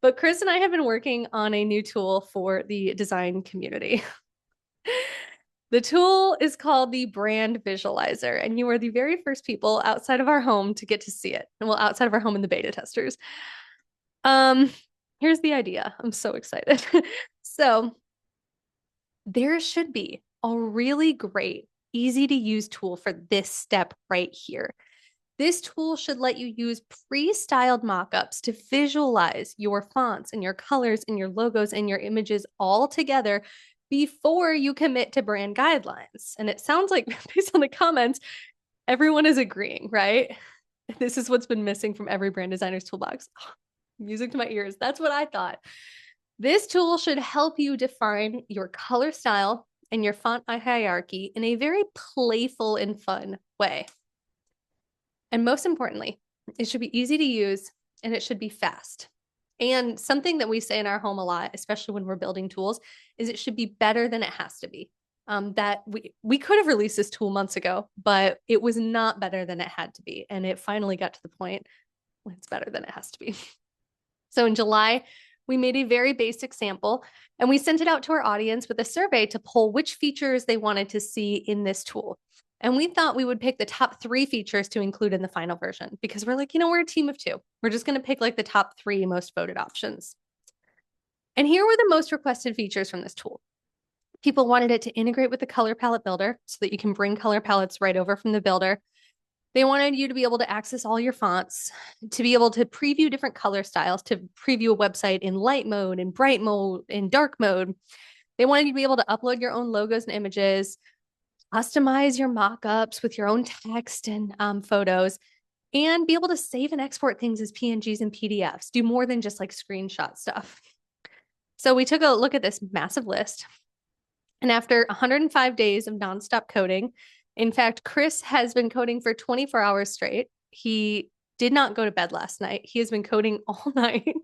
but Chris and I have been working on a new tool for the design community. The tool is called the Brand Visualizer, and you are the very first people outside of our home to get to see it. Well, outside of our home and the beta testers. Here's the idea. I'm so excited. So there should be a really great, easy to use tool for this step right here. This tool should let you use pre-styled mockups to visualize your fonts and your colors and your logos and your images all together before you commit to brand guidelines. And it sounds like, based on the comments, everyone is agreeing, right? This is what's been missing from every brand designer's toolbox. Music to my ears. That's what I thought. This tool should help you define your color style and your font hierarchy in a very playful and fun way. And most importantly, it should be easy to use and it should be fast. And something that we say in our home a lot, especially when we're building tools, is it should be better than it has to be. That we could have released this tool months ago, but it was not better than it had to be. And it finally got to the point when it's better than it has to be. So in July, we made a very basic sample and we sent it out to our audience with a survey to poll which features they wanted to see in this tool. And we thought we would pick the top 3 features to include in the final version because we're like, we're a team of 2. We're just going to pick like the top 3 most voted options. And here were the most requested features from this tool. People wanted it to integrate with the color palette builder so that you can bring color palettes right over from the builder. They wanted you to be able to access all your fonts, to be able to preview different color styles, to preview a website in light mode, in bright mode, in dark mode. They wanted you to be able to upload your own logos and images, customize your mockups with your own text and photos, and be able to save and export things as PNGs and PDFs, do more than just like screenshot stuff. So we took a look at this massive list. And after 105 days of nonstop coding, in fact, Chris has been coding for 24 hours straight. He did not go to bed last night. He has been coding all night.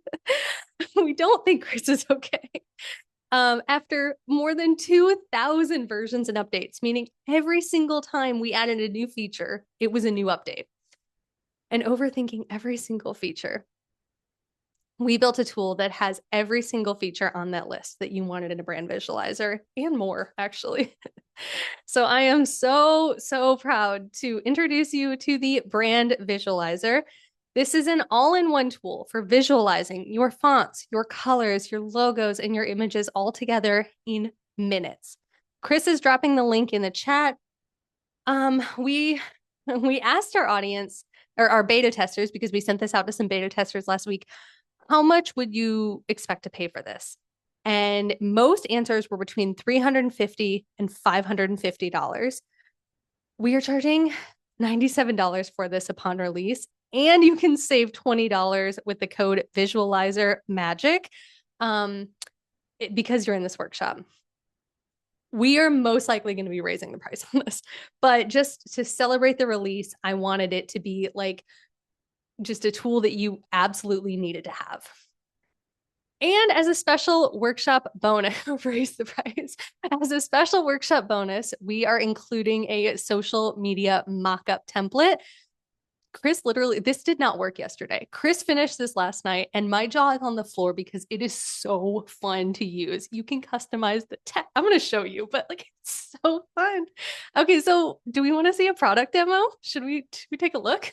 We don't think Chris is okay. After more than 2,000 versions and updates, meaning every single time we added a new feature, it was a new update. And overthinking every single feature, we built a tool that has every single feature on that list that you wanted in a brand visualizer and more, actually. So I am so, so proud to introduce you to the brand visualizer. This is an all-in-one tool for visualizing your fonts, your colors, your logos, and your images all together in minutes. Chris is dropping the link in the chat. We asked our audience, or our beta testers, because we sent this out to some beta testers last week, how much would you expect to pay for this? And most answers were between $350 and $550. We are charging $97 for this upon release, and you can save $20 with the code Visualizer Magic because you're in this workshop. We are most likely going to be raising the price on this, but just to celebrate the release, I wanted it to be like just a tool that you absolutely needed to have. And as a special workshop bonus, raise the price. As a special workshop bonus, we are including a social media mockup template. Chris literally, this did not work yesterday. Chris finished this last night and my jaw is on the floor because it is so fun to use. You can customize the text. I'm going to show you, but like, it's so fun. Okay, so do we want to see a product demo? Should we take a look?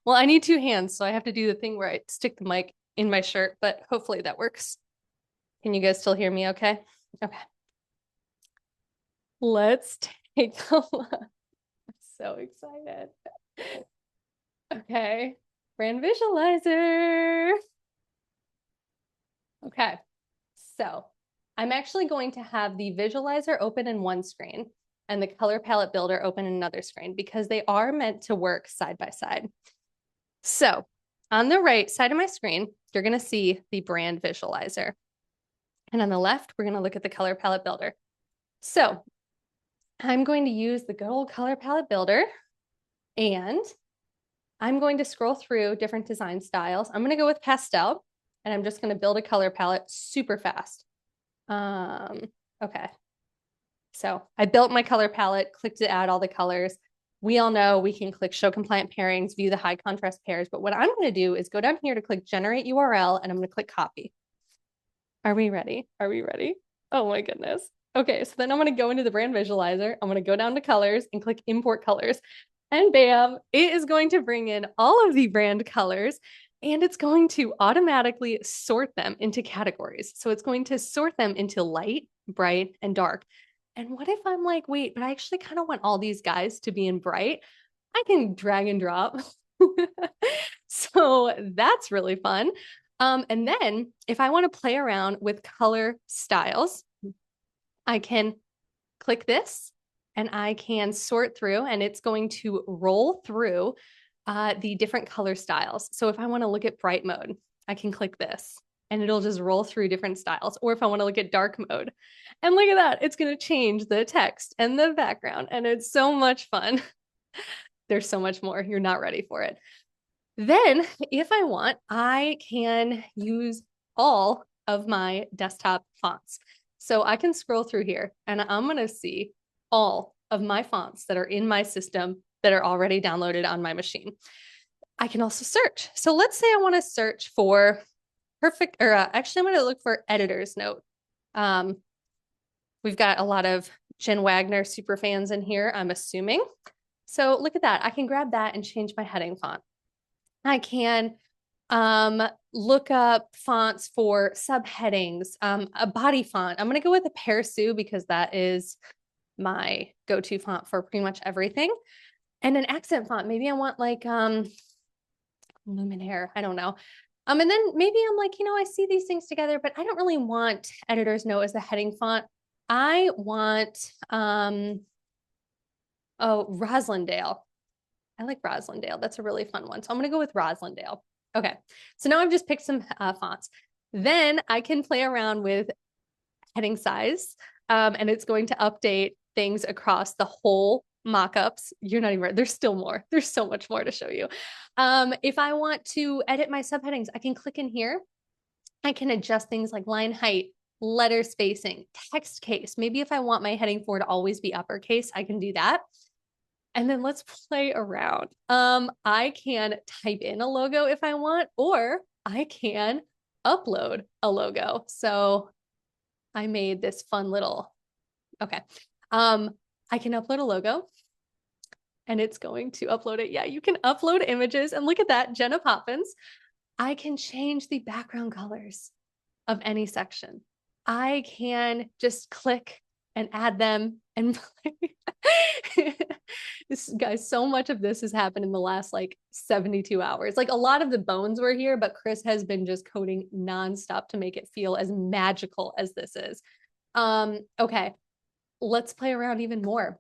Well, I need 2 hands, so I have to do the thing where I stick the mic in my shirt, but hopefully that works. Can you guys still hear me okay? Okay. Let's take a look. I'm so excited. Okay, brand visualizer. Okay, so I'm actually going to have the visualizer open in one screen and the color palette builder open in another screen because they are meant to work side by side. So on the right side of my screen, you're going to see the brand visualizer. And on the left, we're going to look at the color palette builder. So I'm going to use the good old color palette builder and I'm going to scroll through different design styles. I'm going to go with pastel and I'm just going to build a color palette super fast. Okay. So I built my color palette, clicked to add all the colors. We all know we can click show compliant pairings, view the high contrast pairs. But what I'm going to do is go down here to click generate URL and I'm going to click copy. Are we ready? Are we ready? Oh my goodness. Okay, so then I'm going to go into the brand visualizer. I'm going to go down to colors and click import colors. And bam, it is going to bring in all of the brand colors and it's going to automatically sort them into categories. So it's going to sort them into light, bright, and dark. And what if I'm like, wait, but I actually kind of want all these guys to be in bright? I can drag and drop So that's really fun. And then if I want to play around with color styles, I can click this and I can sort through, and it's going to roll through the different color styles. So if I want to look at bright mode, I can click this and it'll just roll through different styles. Or if I want to look at dark mode, and look at that, it's going to change the text and the background, and it's so much fun. There's so much more. You're not ready for it. Then, if I want, I can use all of my desktop fonts. So I can scroll through here and I'm going to see all of my fonts that are in my system that are already downloaded on my machine. I can also search. So let's say I want to search for perfect, or actually I'm going to look for editor's note. We've got a lot of Jen Wagner super fans in here, I'm assuming. So look at that. I can grab that and change my heading font. I can look up fonts for subheadings, a body font. I'm going to go with a Pear Sue because that is my go-to font for pretty much everything. And an accent font. Maybe I want like Luminaire. I don't know. And then maybe I'm like, I see these things together, but I don't really want editor's note as the heading font. I want Roslindale. I like Roslindale. That's a really fun one. So I'm going to go with Roslindale. Okay. So now I've just picked some fonts. Then I can play around with heading size, and it's going to update things across the whole mockups. You're not even right. There's still more. There's so much more to show you. If I want to edit my subheadings, I can click in here. I can adjust things like line height, letter spacing, text case. Maybe if I want my heading 4 to always be uppercase, I can do that. And then let's play around. I can type in a logo if I want, or I can upload a logo. So I made this fun little, okay. I can upload a logo and it's going to upload it. Yeah, you can upload images, and look at that, Jenna Poppins. I can change the background colors of any section. I can just click and add them and play. This, guys, so much of this has happened in the last like 72 hours. Like a lot of the bones were here, but Chris has been just coding nonstop to make it feel as magical as this is. Okay, let's play around even more.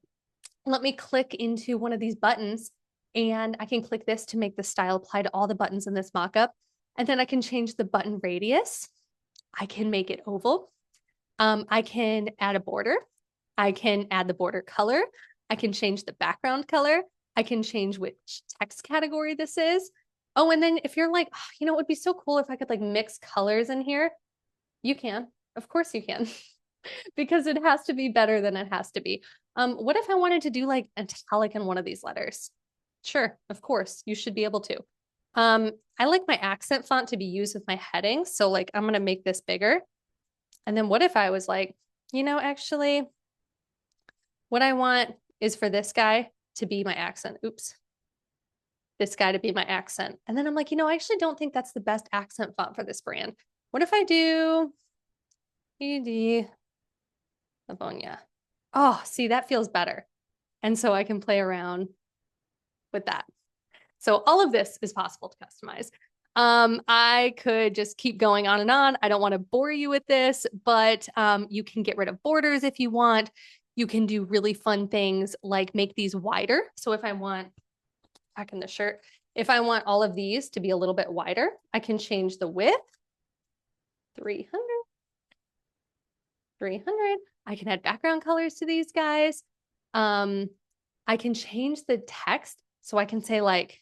Let me click into one of these buttons, and I can click this to make the style apply to all the buttons in this mockup. And then I can change the button radius. I can make it oval. I can add a border. I can add the border color. I can change the background color. I can change which text category this is. Oh, and then if you're like, oh, it would be so cool if I could like mix colors in here, you can. Of course you can. Because it has to be better than it has to be. What if I wanted to do like italic in one of these letters? Sure, of course, you should be able to. I like my accent font to be used with my headings. So like, I'm going to make this bigger. And then what if I was like, actually, what I want is for this guy to be my accent. Oops. This guy to be my accent. And then I'm like, I actually don't think that's the best accent font for this brand. What if I do ED Livonia? Oh, see, that feels better. And so I can play around with that. So all of this is possible to customize. I could just keep going on and on. I don't want to bore you with this, but you can get rid of borders if you want. You can do really fun things like make these wider. So if I want, back in the shirt, if I want all of these to be a little bit wider, I can change the width, 300, 300. I can add background colors to these guys. I can change the text. So I can say like,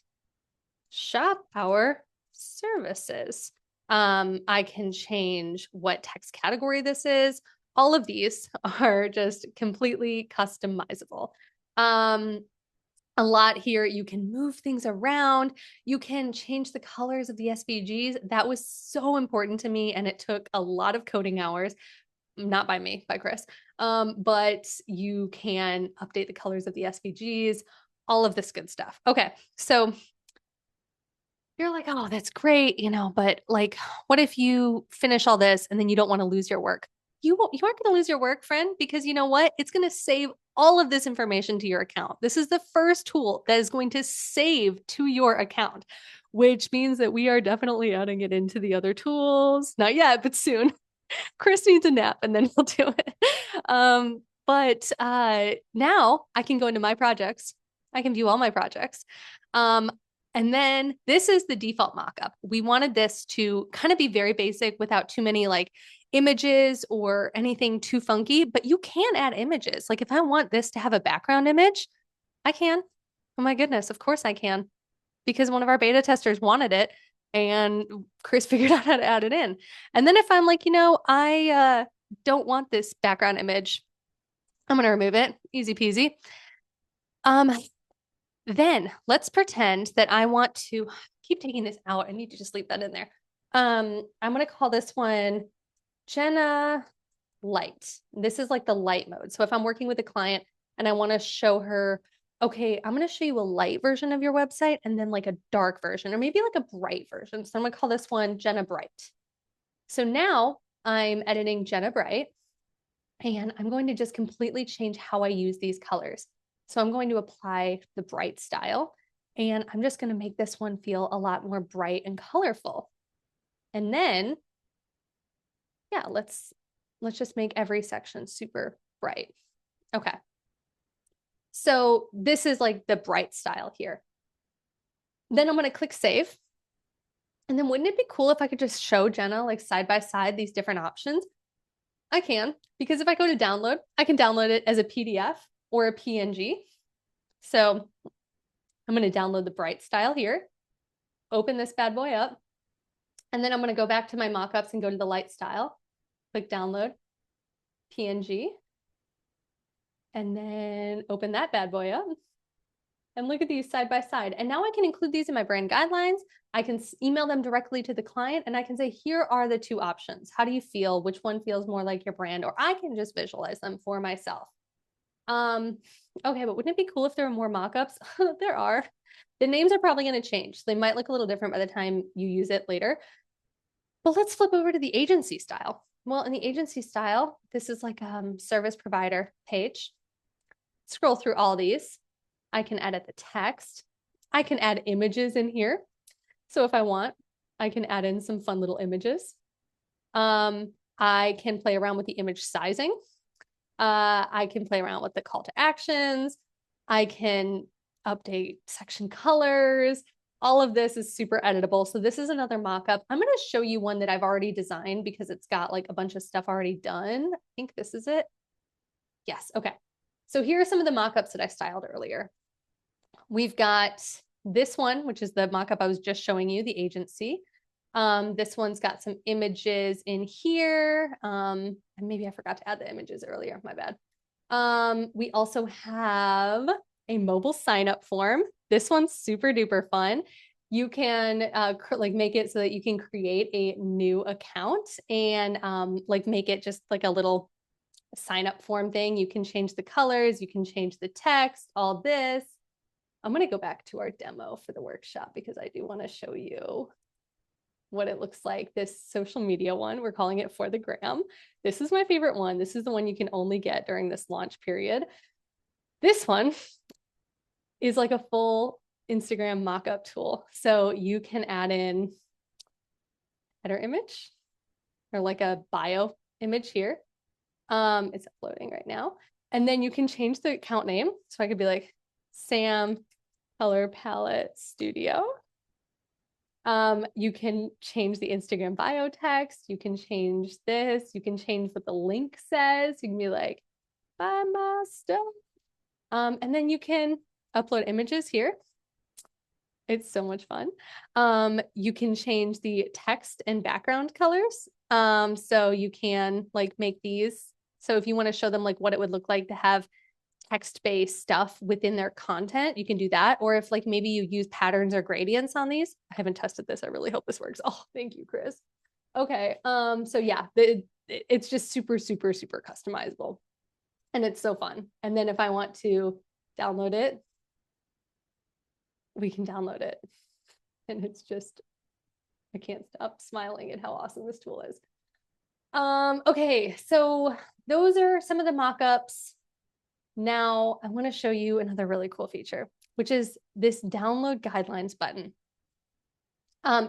shop our services. I can change what text category this is. All of these are just completely customizable. A lot here. You can move things around. You can change the colors of the SVGs. That was so important to me, and it took a lot of coding hours. Not by me, by Chris. But you can update the colors of the SVGs, all of this good stuff. Okay, so you're like, oh, that's great, but like, what if you finish all this and then you don't want to lose your work? you aren't going to lose your work, friend, because you know what? It's going to save all of this information to your account. This is the first tool that is going to save to your account, which means that we are definitely adding it into the other tools. Not yet, but soon. Chris needs a nap and then we'll do it. But now I can go into my projects. I can view all my projects. And then this is the default mockup. We wanted this to kind of be very basic without too many like images or anything too funky, but you can add images. Like if I want this to have a background image, I can. Oh my goodness, of course I can. Because one of our beta testers wanted it and Chris figured out how to add it in. And then if I'm like, I don't want this background image, I'm going to remove it. Easy peasy. Then let's pretend that I want to keep taking this out. I need to just leave that in there. I'm going to call this one Jenna Light. This is like the light mode. So if I'm working with a client and I want to show her, okay, I'm going to show you a light version of your website and then like a dark version or maybe like a bright version. So I'm going to call this one Jenna Bright. So now I'm editing Jenna Bright and I'm going to just completely change how I use these colors. So I'm going to apply the bright style and I'm just going to make this one feel a lot more bright and colorful. And then, yeah, let's just make every section super bright. Okay. So this is like the bright style here. Then I'm going to click save. And then wouldn't it be cool if I could just show Jenna like side by side these different options? I can, because if I go to download, I can download it as a PDF or a PNG. So I'm going to download the bright style here, open this bad boy up, and then I'm going to go back to my mockups and go to the light style, click download, PNG, and then open that bad boy up. And look at these side by side. And now I can include these in my brand guidelines. I can email them directly to the client and I can say, here are the two options. How do you feel? Which one feels more like your brand? Or I can just visualize them for myself. Okay, but wouldn't it be cool if there were more mockups? There are. The names are probably going to change. They might look a little different by the time you use it later. But let's flip over to the agency style. Well, in the agency style, this is like a service provider page. Scroll through all these. I can edit the text. I can add images in here. So if I want, I can add in some fun little images. I can play around with the image sizing. I can play around with the call to actions. I can update section colors. All of this is super editable. So this is another mockup. I'm going to show you one that I've already designed because it's got like a bunch of stuff already done. I think this is it. Yes. Okay. So here are some of the mockups that I styled earlier. We've got this one, which is the mockup I was just showing you, the agency. This one's got some images in here. And maybe I forgot to add the images earlier, my bad. We also have a mobile sign-up form. This one's super duper fun. You can like make it so that you can create a new account and like make it just like a little sign-up form thing. You can change the colors, you can change the text, all this. I'm going to go back to our demo for the workshop because I do want to show you what it looks like. This social media one, we're calling it For the Gram. This is my favorite one. This is the one you can only get during this launch period. This one is like a full Instagram mockup tool. So you can add in header image or like a bio image here. It's uploading right now. And then you can change the account name. So I could be like Sam Color Palette Studio. You can change the Instagram bio text. You can change this. You can change what the link says. You can be like, buy my stuff. And then you can upload images here. It's so much fun. You can change the text and background colors. So you can like make these. So if you want to show them like what it would look like to have text-based stuff within their content, you can do that. Or if like maybe you use patterns or gradients on these. I haven't tested this. I really hope this works. Oh, thank you, Chris. Okay. So yeah, it's just super, super, super customizable. And it's so fun. And then if I want to download it, we can download it. And it's just, I can't stop smiling at how awesome this tool is. Okay, so those are some of the mock-ups. Now I want to show you another really cool feature, which is this download guidelines button.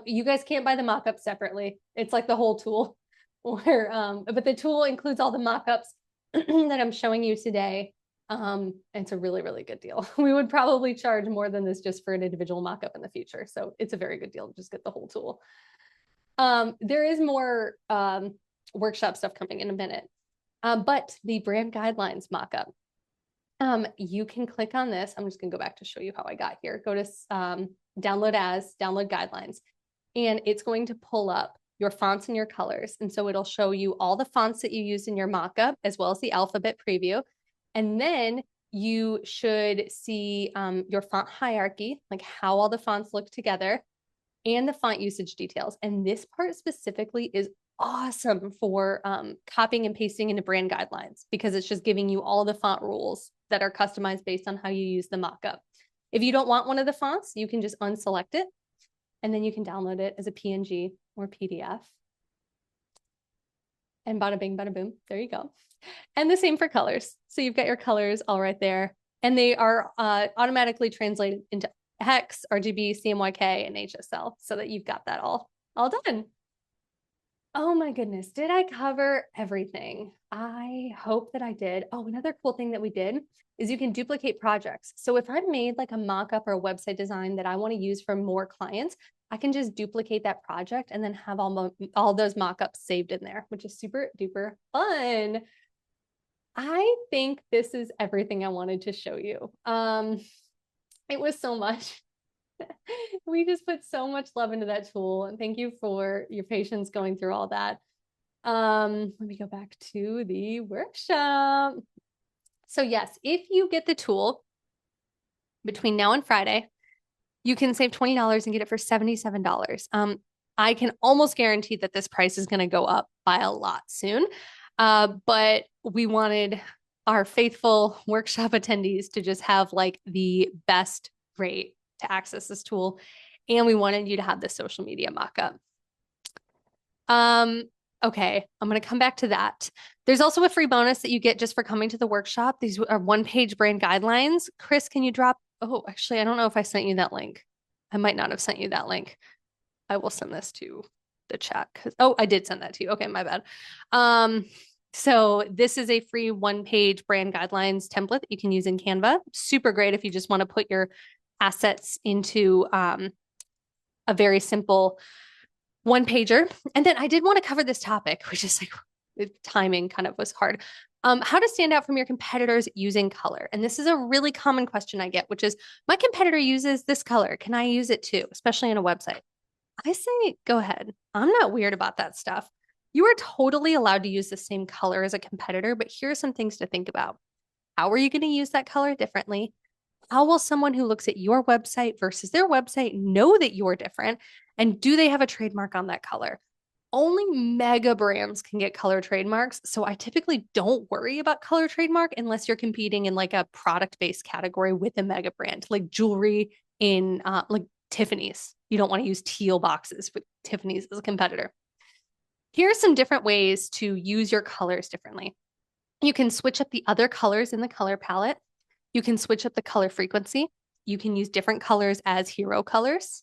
You guys can't buy the mock-up separately. It's like the whole tool where, but the tool includes all the mock-ups that I'm showing you today. It's a really, really good deal. We would probably charge more than this just for an individual mock-up in the future. So it's a very good deal to just get the whole tool. There is more workshop stuff coming in a minute. But the brand guidelines mock-up, you can click on this. I'm just gonna go back to show you how I got here. Go to download guidelines, and it's going to pull up your fonts and your colors. And so it'll show you all the fonts that you used in your mockup, as well as the alphabet preview. And then you should see your font hierarchy, like how all the fonts look together, and the font usage details. And this part specifically is awesome for copying and pasting into brand guidelines, because it's just giving you all the font rules that are customized based on how you use the mockup. If you don't want one of the fonts, you can just unselect it, and then you can download it as a PNG or PDF. And bada bing, bada boom, there you go. And the same for colors. So you've got your colors all right there, and they are automatically translated into hex, RGB, CMYK, and HSL, so that you've got that all done. Oh my goodness, did I cover everything? I hope that I did. Oh, another cool thing that we did is you can duplicate projects. So if I've made like a mock-up or a website design that I want to use for more clients, I can just duplicate that project and then have all those mock-ups saved in there, which is super duper fun. I think this is everything I wanted to show you. It was so much. We just put so much love into that tool, and thank you for your patience going through all that. Let me go back to the workshop. So yes, if you get the tool between now and Friday, you can save $20 and get it for $77. I can almost guarantee that this price is going to go up by a lot soon. But we wanted our faithful workshop attendees to just have like the best rate to access this tool. And we wanted you to have the social media mockup. Okay, I'm going to come back to that. There's also a free bonus that you get just for coming to the workshop. These are one-page brand guidelines. Chris, can you drop? Oh, actually, I don't know if I sent you that link. I might not have sent you that link. I will send this to the chat. Oh, I did send that to you. Okay, my bad. So this is a free one-page brand guidelines template that you can use in Canva. Super great if you just want to put your assets into a very simple one-pager. And then I did want to cover this topic, which is like the timing kind of was hard. How to stand out from your competitors using color. And this is a really common question I get, which is, my competitor uses this color. Can I use it too, especially on a website? I say, go ahead. I'm not weird about that stuff. You are totally allowed to use the same color as a competitor, but here are some things to think about. How are you going to use that color differently? How will someone who looks at your website versus their website know that you're different? And do they have a trademark on that color? Only mega brands can get color trademarks. So I typically don't worry about color trademark unless you're competing in like a product-based category with a mega brand, like jewelry in like Tiffany's. You don't want to use teal boxes with Tiffany's as a competitor. Here are some different ways to use your colors differently. You can switch up the other colors in the color palette. You can switch up the color frequency. You can use different colors as hero colors.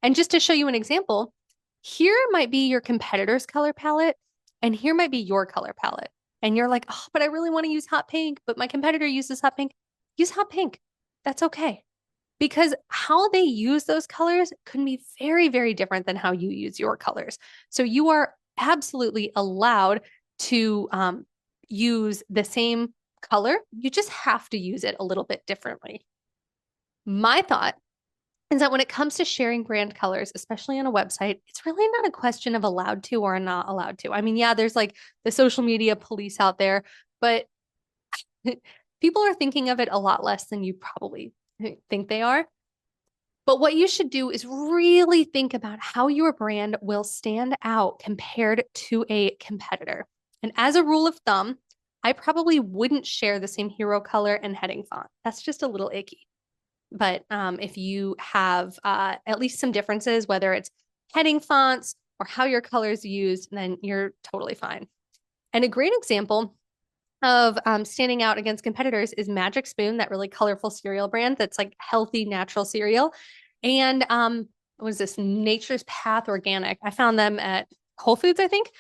And just to show you an example, here might be your competitor's color palette, and here might be your color palette. And you're like, oh, but I really want to use hot pink, but my competitor uses hot pink. Use hot pink. That's okay. Because how they use those colors could be very, very different than how you use your colors. So you are absolutely allowed to use the same color. You just have to use it a little bit differently. My thought is that when it comes to sharing brand colors, especially on a website, it's really not a question of allowed to or not allowed to. I mean, yeah, there's like the social media police out there, but people are thinking of it a lot less than you probably think they are. But what you should do is really think about how your brand will stand out compared to a competitor. And as a rule of thumb, I probably wouldn't share the same hero color and heading font. That's just a little icky. But if you have at least some differences, whether it's heading fonts or how your color is used, then you're totally fine. And a great example of standing out against competitors is Magic Spoon, that really colorful cereal brand that's like healthy, natural cereal. And what is this? Nature's Path Organic. I found them at Whole Foods, I think.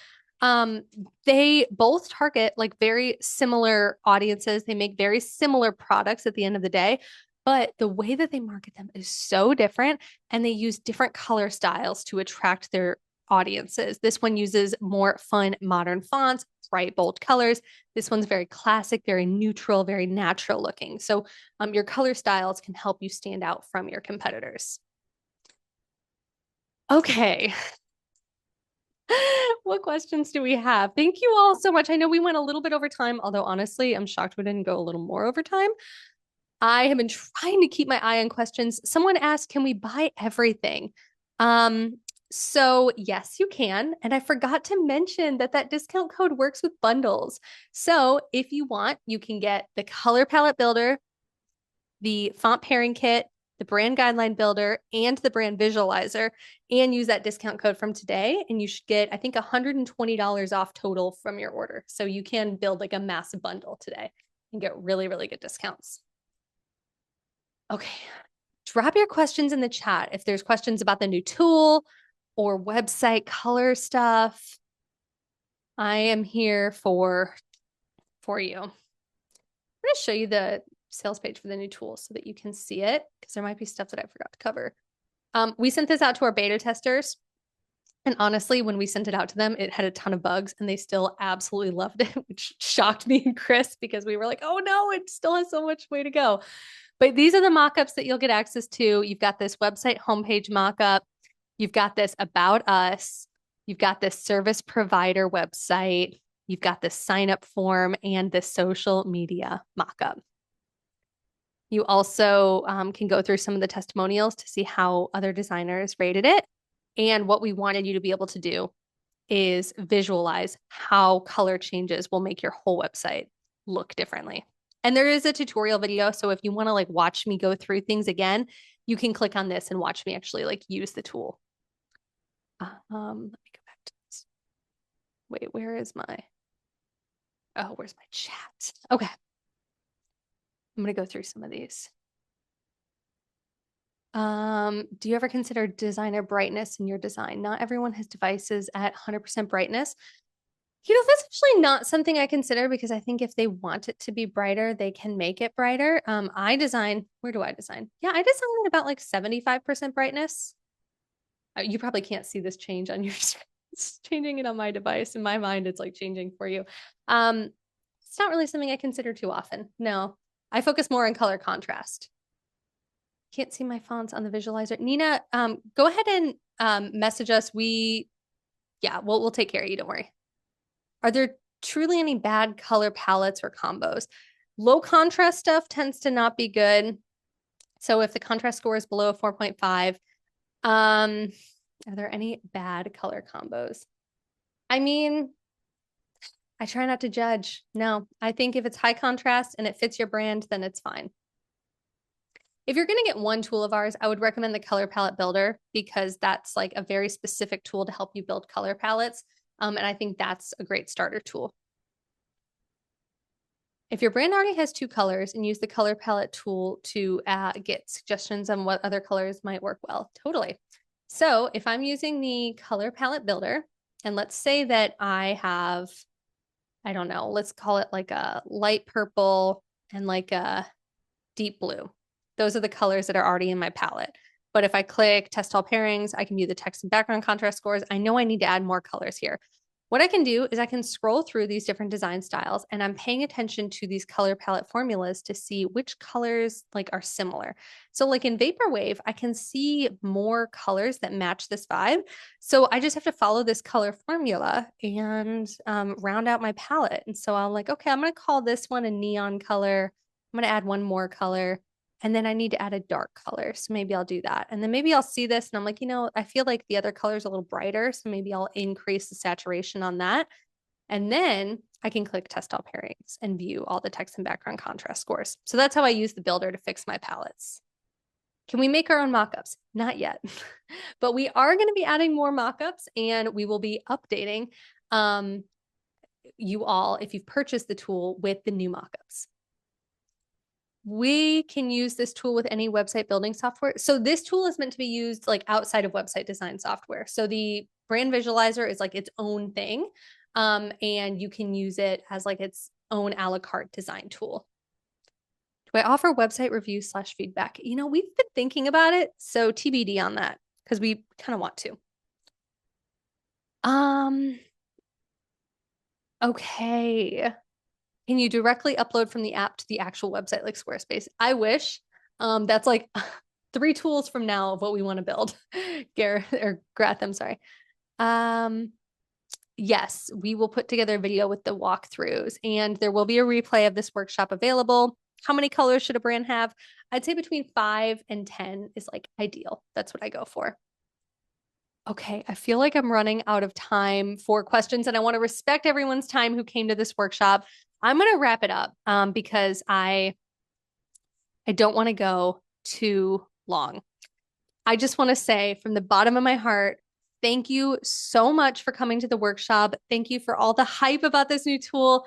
Um, they both target like very similar audiences. They make very similar products at the end of the day, but the way that they market them is so different, and they use different color styles to attract their audiences. This one uses more fun, modern fonts, bright, bold colors. This one's very classic, very neutral, very natural looking. So your color styles can help you stand out from your competitors. Okay. What questions do we have? Thank you all so much. I know we went a little bit over time, although honestly, I'm shocked we didn't go a little more over time. I have been trying to keep my eye on questions. Someone asked, can we buy everything? Um, so yes, you can. And I forgot to mention that that discount code works with bundles. So if you want, you can get the color palette builder, the font pairing kit, the brand guideline builder, and the brand visualizer, and use that discount code from today. And you should get, I think, $120 off total from your order. So you can build like a massive bundle today and get really, really good discounts. Okay. Drop your questions in the chat if there's questions about the new tool or website color stuff. I am here for you. I'm going to show you the sales page for the new tool so that you can see it, because there might be stuff that I forgot to cover. We sent this out to our beta testers. And honestly, when we sent it out to them, it had a ton of bugs and they still absolutely loved it, which shocked me and Chris, because we were like, oh no, it still has so much way to go. But these are the mockups that you'll get access to. You've got this website homepage mockup. You've got this about us. You've got this service provider website. You've got this sign up form and this social media mockup. You also can go through some of the testimonials to see how other designers rated it. And what we wanted you to be able to do is visualize how color changes will make your whole website look differently. And there is a tutorial video. So if you want to like watch me go through things again, you can click on this and watch me actually like use the tool. Let me go back to this. Wait, where is my, oh, where's my chat? Okay. I'm going to go through some of these. Do you ever consider designer brightness in your design? Not everyone has devices at 100% brightness. You know, that's actually not something I consider, because I think if they want it to be brighter, they can make it brighter. I design, where do I design? Yeah, I design at about like 75% brightness. You probably can't see this change on your screen. It's changing it on my device. In my mind, it's like changing for you. It's not really something I consider too often. No, I focus more on color contrast. Can't see my fonts on the visualizer. Nina, go ahead and message us. We'll take care of you. Don't worry. Are there truly any bad color palettes or combos? Low contrast stuff tends to not be good. So if the contrast score is below 4.5, are there any bad color combos? I mean, I try not to judge. No, I think if it's high contrast and it fits your brand, then it's fine. If you're going to get one tool of ours, I would recommend the Color Palette Builder, because that's like a very specific tool to help you build color palettes. And I think that's a great starter tool. If your brand already has two colors, and use the color palette tool to get suggestions on what other colors might work well. Totally. So if I'm using the color palette builder, and let's say that I have, I don't know, let's call it like a light purple and like a deep blue. Those are the colors that are already in my palette. But if I click test all pairings, I can view the text and background contrast scores. I know I need to add more colors here. What I can do is I can scroll through these different design styles, and I'm paying attention to these color palette formulas to see which colors like are similar. So like in Vaporwave, I can see more colors that match this vibe. So I just have to follow this color formula and round out my palette. And so I'm like, okay, I'm going to call this one a neon color. I'm going to add one more color. And then I need to add a dark color. So maybe I'll do that. And then maybe I'll see this and I'm like, I feel like the other color is a little brighter. So maybe I'll increase the saturation on that. And then I can click test all pairings and view all the text and background contrast scores. So that's how I use the builder to fix my palettes. Can we make our own mockups? Not yet, but we are going to be adding more mockups, and we will be updating. you all, if you've purchased the tool, with the new mockups. We can use this tool with any website building software. So this tool is meant to be used like outside of website design software. So the brand visualizer is like its own thing. And you can use it as like its own a la carte design tool. Do I offer website reviews / feedback? You know, we've been thinking about it. So TBD on that because we kind of want to. Okay. Can you directly upload from the app to the actual website like Squarespace? I wish. That's like 3 tools from now of what we want to build. Gareth or Grath, I'm sorry. Yes, we will put together a video with the walkthroughs, and there will be a replay of this workshop available. How many colors should a brand have? I'd say between 5 and 10 is like ideal. That's what I go for. Okay, I feel like I'm running out of time for questions, and I want to respect everyone's time who came to this workshop. I'm going to wrap it up because I don't want to go too long. I just want to say from the bottom of my heart, thank you so much for coming to the workshop. Thank you for all the hype about this new tool.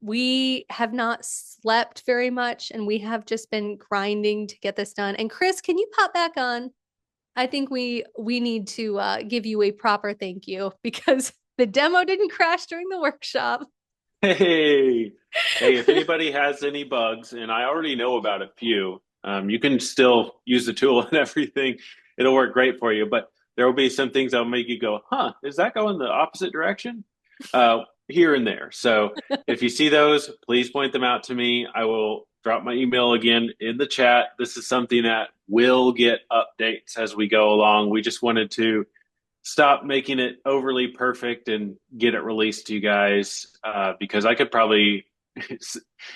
We have not slept very much, and we have just been grinding to get this done. And Chris, can you pop back on? I think we need to give you a proper thank you because the demo didn't crash during the workshop. Hey, hey, if anybody has any bugs, and I already know about a few, you can still use the tool and everything. It'll work great for you, but there will be some things that'll make you go, huh, is that going the opposite direction? Here and there. So if you see those, please point them out to me. I will drop my email again in the chat. This is something that will get updates as we go along. We just wanted to stop making it overly perfect and get it released to you guys because I could probably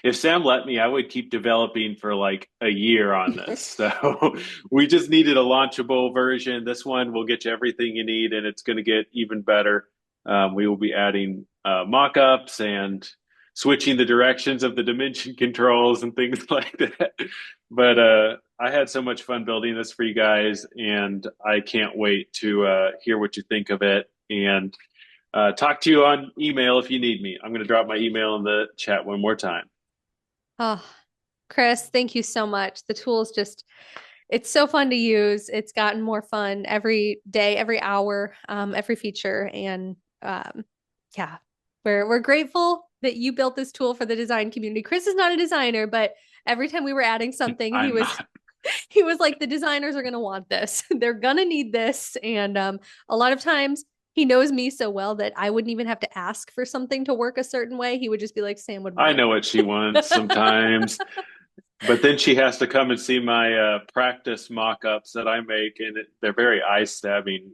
if Sam let me I would keep developing for like a year on this. So we just needed a launchable version. This one will get you everything you need and it's going to get even better. We will be adding mock-ups and switching the directions of the dimension controls and things like that. But I had so much fun building this for you guys, and I can't wait to hear what you think of it and talk to you on email if you need me. I'm going to drop my email in the chat one more time. Oh, Chris, thank you so much. The tool is just, it's so fun to use. It's gotten more fun every day, every hour, every feature. And yeah, we're grateful that you built this tool for the design community. Chris is not a designer, but every time we were adding something, he I'm was not. he was like, the designers are going to want this. They're going to need this. And a lot of times he knows me so well that I wouldn't even have to ask for something to work a certain way. He would just be like, Sam would I want know what she wants it. sometimes, but then she has to come and see my practice mock-ups that I make, and they're very eye-stabbing.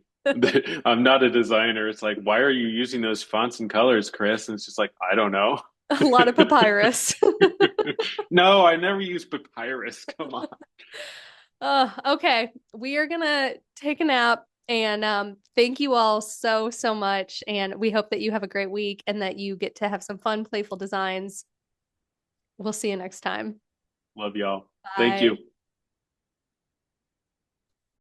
I'm not a designer. It's like, why are you using those fonts and colors, Chris? And it's just like, I don't know. A lot of papyrus. No, I never use papyrus. Come on. Okay. We are going to take a nap. And thank you all so, so much. And we hope that you have a great week and that you get to have some fun, playful designs. We'll see you next time. Love y'all. Thank Bye. you.